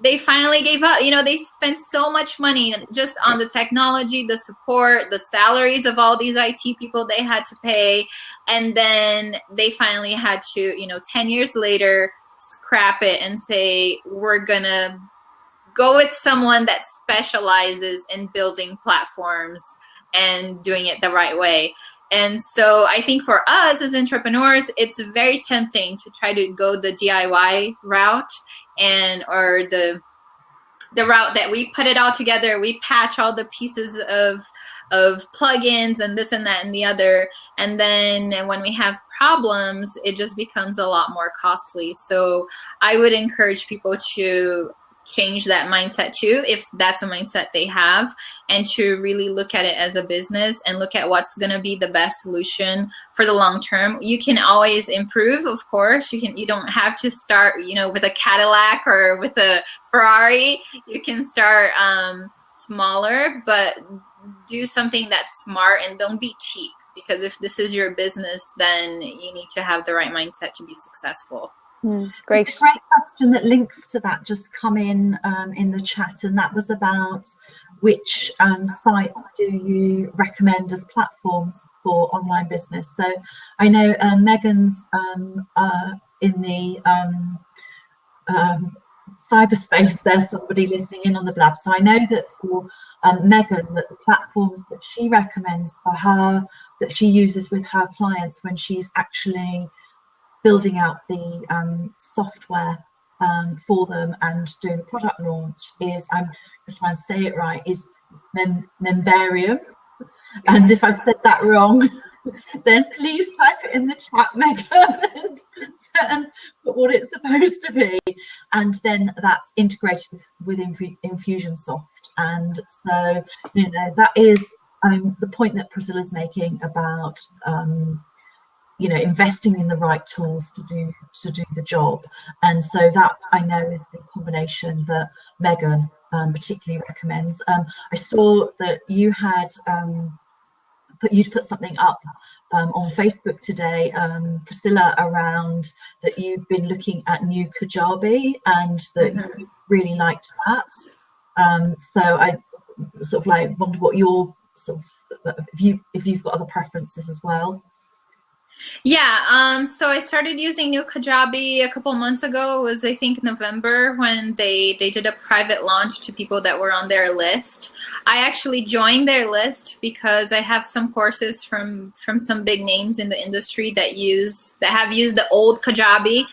They finally gave up. They spent so much money just on the technology, the support, the salaries of all these IT people they had to pay. And then they finally had to, 10 years later, scrap it and say, we're going to go with someone that specializes in building platforms and doing it the right way. And so I think for us as entrepreneurs, it's very tempting to try to go the DIY route or the route that we put it all together. We patch all the pieces of plugins and this and that and the other. And then when we have problems, it just becomes a lot more costly. So I would encourage people to change that mindset too, if that's a mindset they have, and to really look at it as a business and look at what's going to be the best solution for the long term. You can always improve, of course. You don't have to start, with a Cadillac or with a Ferrari. You can start smaller, but do something that's smart and don't be cheap, because if this is your business, then you need to have the right mindset to be successful. Great. It's a great question that links to that just come in the chat, and that was about which sites do you recommend as platforms for online business. So I know Megan's in the cyberspace. There's somebody listening in on the Blab. So I know that for Megan, that the platforms that she recommends for her, that she uses with her clients when she's actually building out the software for them and doing the product launch is, I'm trying to say it right, is Membarium. And if I've said that wrong, then please type it in the chat, Megan, and put what it's supposed to be. And then that's integrated with Infusionsoft. And so, that is the point that Priscilla's making about investing in the right tools to do the job. And so that, I know, is the combination that Megan particularly recommends. I saw that you had put something up on Facebook today, Priscilla, around that you've been looking at New Kajabi and that you really liked that. So I sort of wonder what your if you've got other preferences as well. Yeah, so I started using New Kajabi a couple months ago. It was, I think, November when they did a private launch to people that were on their list. I actually joined their list because I have some courses from some big names in the industry that have used the old Kajabi,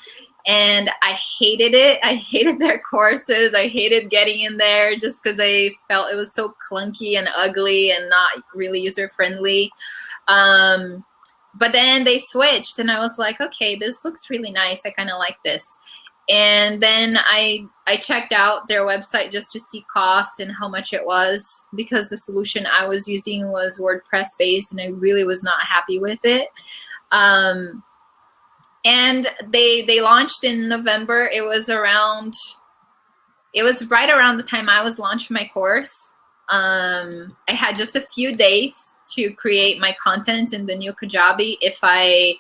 and I hated it. I hated their courses. I hated getting in there just because I felt it was so clunky and ugly and not really user-friendly. But then they switched and I was like, okay, this looks really nice. I kind of like this. And then I checked out their website just to see cost and how much it was, because the solution I was using was WordPress based and I really was not happy with it. And they launched in November. It was right around the time I was launching my course. I had just a few days to create my content in the New Kajabi if I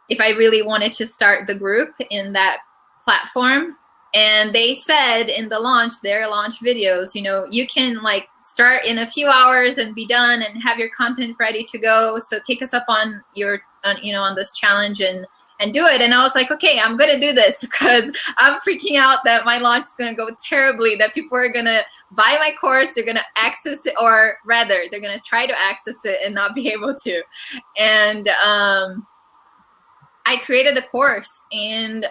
really wanted to start the group in that platform. And they said in their launch videos, you know, you can like start in a few hours and be done and have your content ready to go. So take us up on on this challenge and do it. And I was like, okay, I'm going to do this because I'm freaking out that my launch is going to go terribly, that people are going to buy my course, they're going to access it, or rather, they're going to try to access it and not be able to. And I created the course and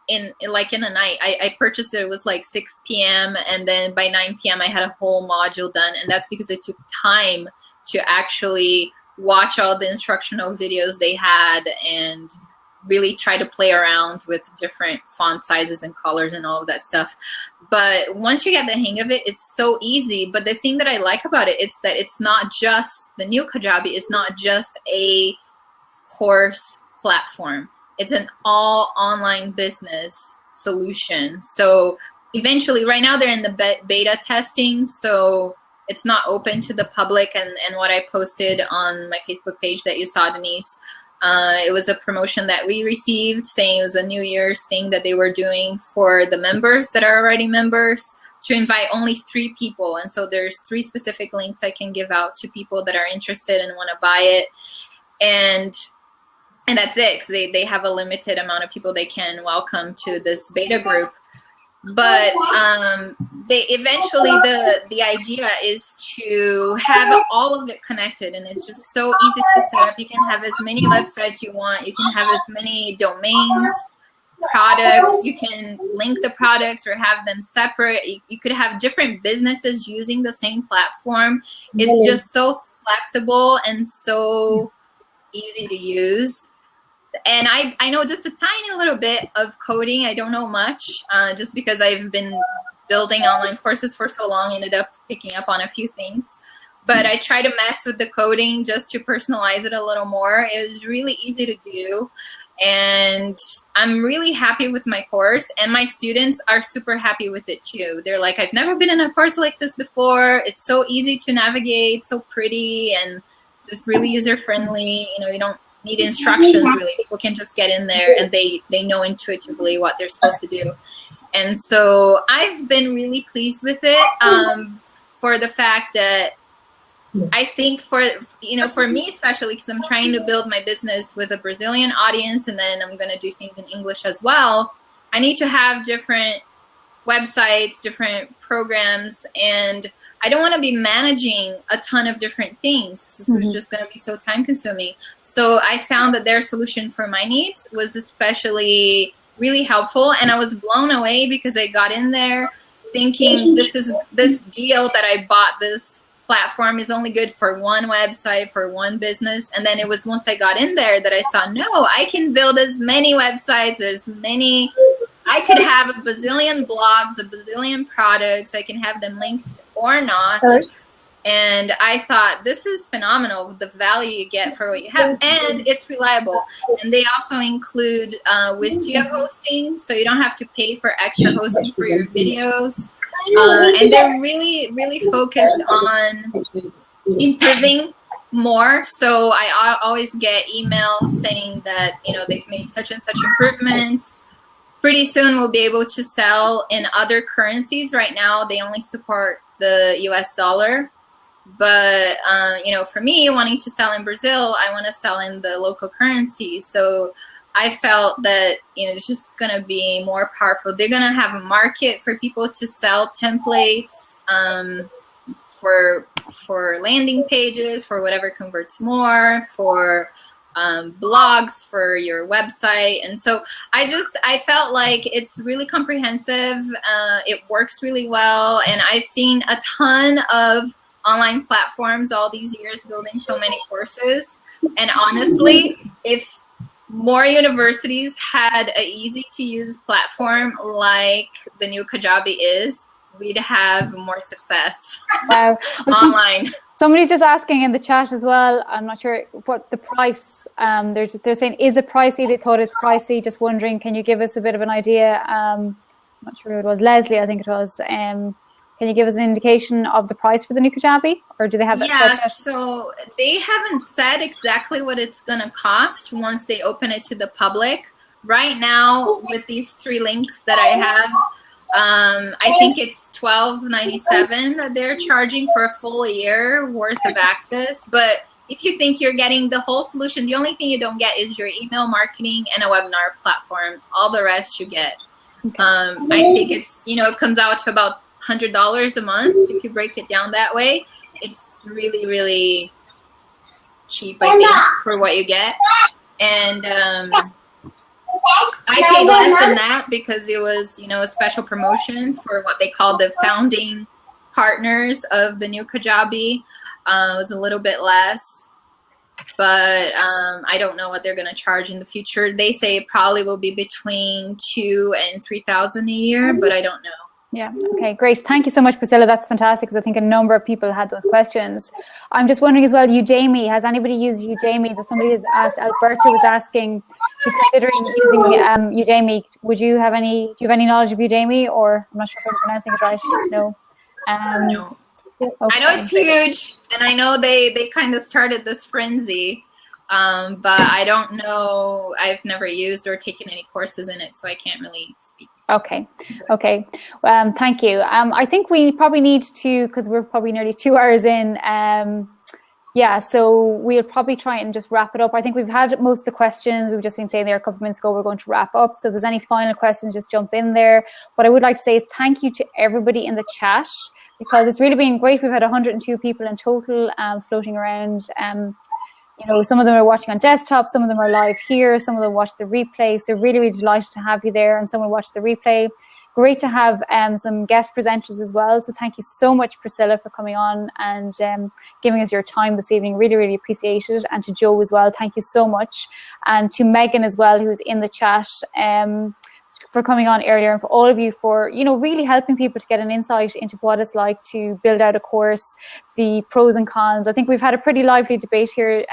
in a night. I purchased it. It was like 6 p.m. and then by 9 p.m. I had a whole module done. And that's because it took time to actually watch all the instructional videos they had and really try to play around with different font sizes and colors and all of that stuff. But once you get the hang of it, it's so easy. But the thing that I like about it is that it's not just, the New Kajabi is not just a course platform. It's an all online business solution. So eventually, right now they're in the beta testing, so it's not open to the public. And what I posted on my Facebook page that you saw, Denise, it was a promotion that we received saying it was a New Year's thing that they were doing for the members that are already members to invite only 3 people. And so there's 3 specific links I can give out to people that are interested and want to buy it. And that's it, because they have a limited amount of people they can welcome to this beta group. But they eventually, the idea is to have all of it connected, and it's just so easy to set up. You can have as many websites you want. You can have as many domains, products. You can link the products or have them separate. You could have different businesses using the same platform. It's just so flexible and so easy to use. And I know just a tiny little bit of coding. I don't know much, just because I've been building online courses for so long, ended up picking up on a few things. But I try to mess with the coding just to personalize it a little more. It was really easy to do. And I'm really happy with my course. And my students are super happy with it too. They're like, I've never been in a course like this before. It's so easy to navigate, so pretty, and just really user-friendly. You know, you don't need instructions really. People can just get in there and they know intuitively what they're supposed to do. And so I've been really pleased with it, for the fact that I think for me especially, because I'm trying to build my business with a Brazilian audience and then I'm going to do things in English as well, I need to have different websites, different programs, and I don't want to be managing a ton of different things because this is just going to be so time consuming. So I found that their solution for my needs was especially really helpful, and I was blown away because I got in there thinking this deal that I bought, this platform is only good for one website, for one business. And then it was once I got in there that I saw, no, I can build as many websites, I could have a bazillion blogs, a bazillion products. I can have them linked or not. And I thought, this is phenomenal, the value you get for what you have. And it's reliable. And they also include Wistia hosting, so you don't have to pay for extra hosting for your videos. And they're really, really focused on improving more. So I always get emails saying that, they've made such and such improvements. Pretty soon we'll be able to sell in other currencies. Right now they only support the US dollar. But you know, for me, wanting to sell in Brazil, I want to sell in the local currency. So I felt that, you know, it's just going to be more powerful. They're going to have a market for people to sell templates for landing pages, for whatever converts more, for blogs, for your website. And so I felt like it's really comprehensive. It works really well. And I've seen a ton of online platforms all these years building so many courses. And honestly, if more universities had an easy to use platform like the new Kajabi is, we'd have more success online. Somebody's just asking in the chat as well. I'm not sure what the price. They're saying, is it pricey? They thought it's pricey. Just wondering, can you give us a bit of an idea? I'm not sure who it was. Leslie, I think it was. Can you give us an indication of the price for the new Kajabi, or do they have that? Yeah, so they haven't said exactly what it's going to cost once they open it to the public. Right now, with these 3 links that I have, I think it's $12.97 that they're charging for a full year worth of access. But if you think you're getting the whole solution, the only thing you don't get is your email marketing and a webinar platform. All the rest you get. Okay. I think it's, you know, it comes out to about $100 a month if you break it down that way. It's really, really cheap, I think, for what you get. And I paid less than that because it was, you know, a special promotion for what they call the founding partners of the new Kajabi. It was a little bit less, but I don't know what they're going to charge in the future. They say it probably will be between $2,000 and $3,000 a year, but I don't know. Yeah. Okay, great. Thank you so much, Priscilla. That's fantastic, because I think a number of people had those questions. I'm just wondering as well, Udemy, has anybody used Udemy? That somebody has asked, Alberto was asking, he's considering using Udemy. Do you have any knowledge of Udemy, or I'm not sure if I'm pronouncing it right, just no. No. Okay. I know it's huge, and I know they kind of started this frenzy, but I don't know. I've never used or taken any courses in it, so I can't really speak. Okay. Thank you. I think we probably need to, because we're probably nearly 2 hours in. Yeah, so we'll probably try and just wrap it up. I think we've had most of the questions. We've just been saying there a couple of minutes ago, we're going to wrap up. So if there's any final questions, just jump in there. What I would like to say is thank you to everybody in the chat, because it's really been great. We've had 102 people in total floating around. You know, some of them are watching on desktop, some of them are live here, some of them watch the replay. So really, really delighted to have you there, and someone watch the replay. Great to have some guest presenters as well. So thank you so much, Priscilla, for coming on and giving us your time this evening. Really, really appreciate it. And to Joe as well, thank you so much. And to Megan as well, who's in the chat, for coming on earlier, and for all of you for, you know, really helping people to get an insight into what it's like to build out a course, the pros and cons. I think we've had a pretty lively debate here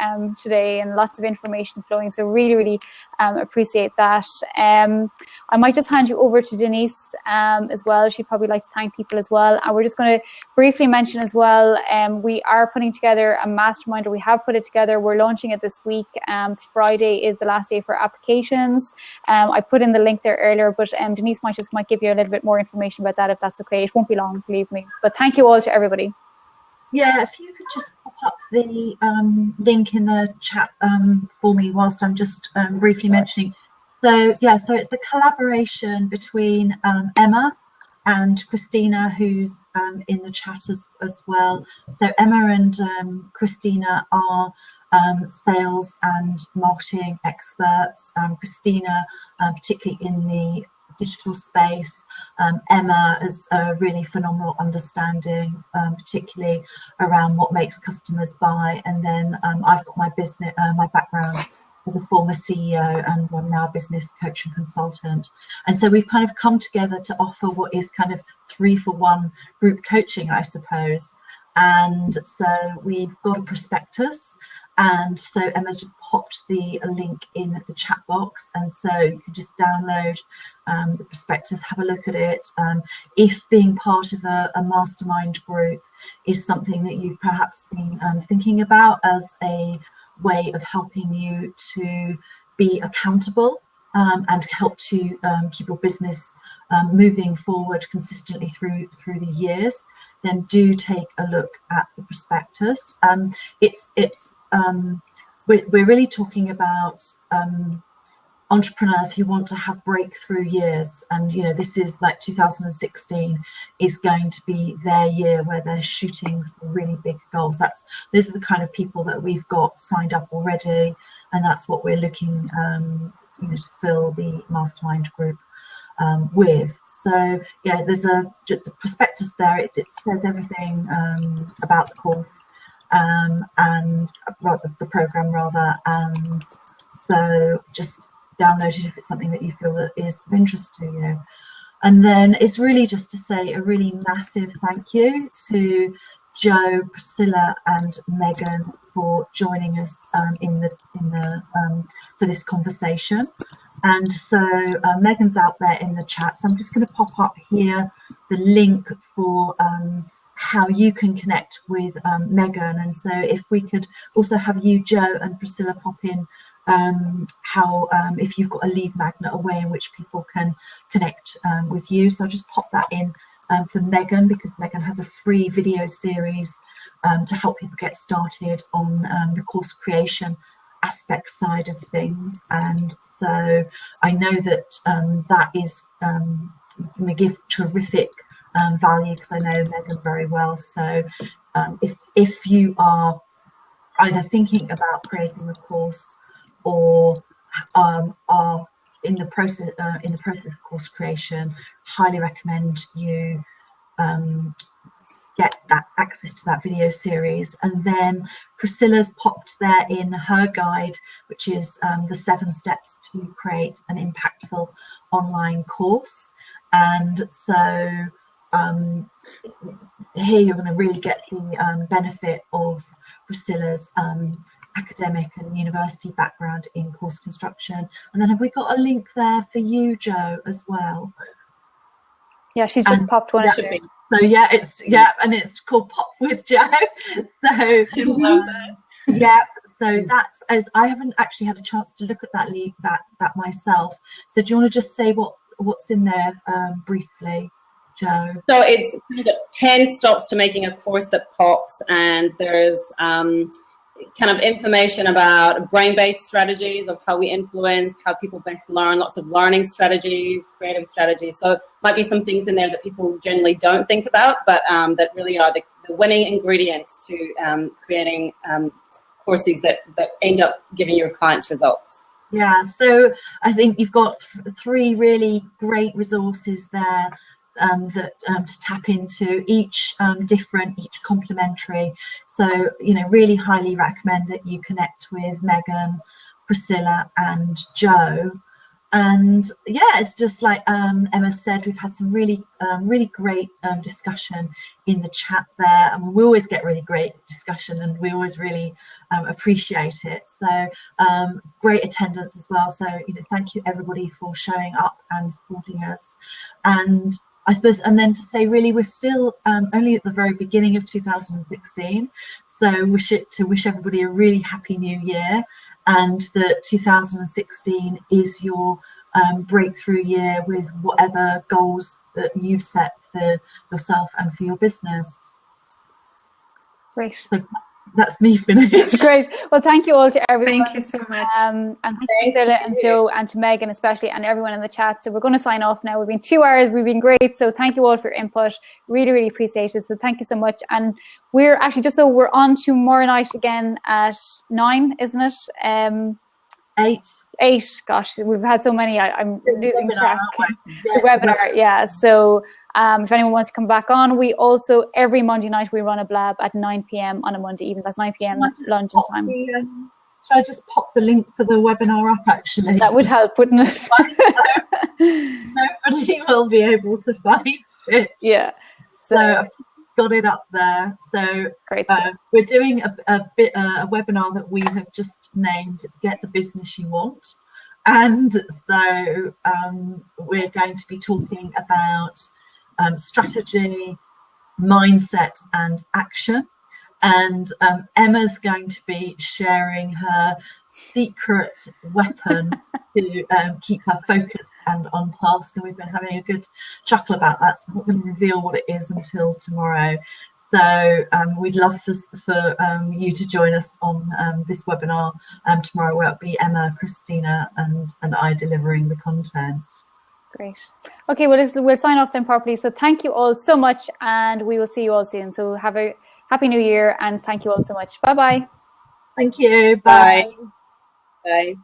today, and lots of information flowing. So really, really appreciate that. I might just hand you over to Denise as well. She'd probably like to thank people as well. And we're just going to briefly mention as well, we are putting together a mastermind, or we have put it together. We're launching it this week. Friday is the last day for applications. I put in the link there earlier, but Denise might give you a little bit more information about that, if that's okay. It won't be long, believe me. But thank you all to everybody. Yeah, if you could just pop up the link in the chat for me whilst I'm just briefly mentioning. So yeah, so it's a collaboration between Emma and Christina, who's in the chat as well. So Emma and Christina are sales and marketing experts. Christina, particularly in the digital space. Emma has a really phenomenal understanding, particularly around what makes customers buy. And then I've got my business, my background as a former CEO, and I'm now a business coach and consultant. And so we've kind of come together to offer what is kind of 3-for-1 group coaching, I suppose. And so we've got a prospectus. And so Emma's just popped the link in the chat box, and so you can just download the prospectus, have a look at it. If being part of a mastermind group is something that you've perhaps been thinking about as a way of helping you to be accountable and help to keep your business moving forward consistently through the years, then do take a look at the prospectus. We're really talking about entrepreneurs who want to have breakthrough years, and you know, this is like 2016 is going to be their year where they're shooting for really big goals. Those are the kind of people that we've got signed up already, and that's what we're looking to fill the mastermind group with. So yeah, there's the prospectus there. It says everything about the course and the program rather, and so just download it if it's something that you feel that is of interest to you. And then it's really just to say a really massive thank you to Joe, Priscilla and Megan for joining us for this conversation. And so Megan's out there in the chat, so I'm just going to pop up here the link for how you can connect with Megan. And so if we could also have you, Joe and Priscilla, pop in if you've got a lead magnet, a way in which people can connect with you. So I'll just pop that in for Megan, because Megan has a free video series to help people get started on the course creation aspect side of things. And so I know that that is going to give terrific value, because I know Megan very well. So if you are either thinking about creating a course or are in the process of course creation, highly recommend you get that access to that video series. And then Priscilla's popped there in her guide, which is the 7 steps to create an impactful online course. And so here you're going to really get the benefit of Priscilla's academic and university background in course construction. And then have we got a link there for you, Joe, as well? Yeah, she's just popped one. So yeah, it's called Pop with Joe. So yeah, so that's, as I haven't actually had a chance to look at that myself. So do you want to just say what's in there briefly, Joe? So it's 10 stops to making a course that pops, and there's kind of information about brain-based strategies of how we influence, how people best learn, lots of learning strategies, creative strategies. So might be some things in there that people generally don't think about, but that really are the winning ingredients to creating courses that end up giving your clients results. Yeah, so I think you've got 3 really great resources there to tap into, each different, each complementary. So, you know, really highly recommend that you connect with Megan, Priscilla and Joe. And yeah, it's just like Emma said, we've had some really great discussion in the chat there, and we always get really great discussion, and we always really appreciate it. So great attendance as well. So, you know, thank you everybody for showing up and supporting us. And I suppose, and then to say, really, we're still only at the very beginning of 2016. So wish everybody a really happy new year, and that 2016 is your breakthrough year with whatever goals that you've set for yourself and for your business. Great. So that's me finished. Great. Well, thank you all to everyone. Thank you so much. And thank you, Priscilla and Joe, and to Megan especially, and everyone in the chat. So we're going to sign off now. We've been 2 hours. We've been great. So thank you all for your input. Really, really appreciate it. So thank you so much. And we're actually we're on tomorrow night again at 9, isn't it? 8. Gosh, we've had so many. I'm losing track. The webinar, yeah. So if anyone wants to come back on, we also, every Monday night, we run a Blab at 9 p.m. on a Monday evening. That's 9 p.m. London time. Should I just pop the link for the webinar up, actually? That would help, wouldn't it? Nobody will be able to find it. Yeah. So I've got it up there. So great. We're doing a webinar that we have just named Get the Business You Want. And so we're going to be talking about strategy, mindset and action. And Emma's going to be sharing her secret weapon to keep her focused and on task, and we've been having a good chuckle about that. So I'm not going to reveal what it is until tomorrow. So we'd love for you to join us on this webinar tomorrow, where it'll be Emma, Christina, and I delivering the content. Great. Okay, well, we'll sign off then properly. So thank you all so much, and we will see you all soon. So have a happy New Year, and thank you all so much. Bye-bye. Thank you. Bye. Bye.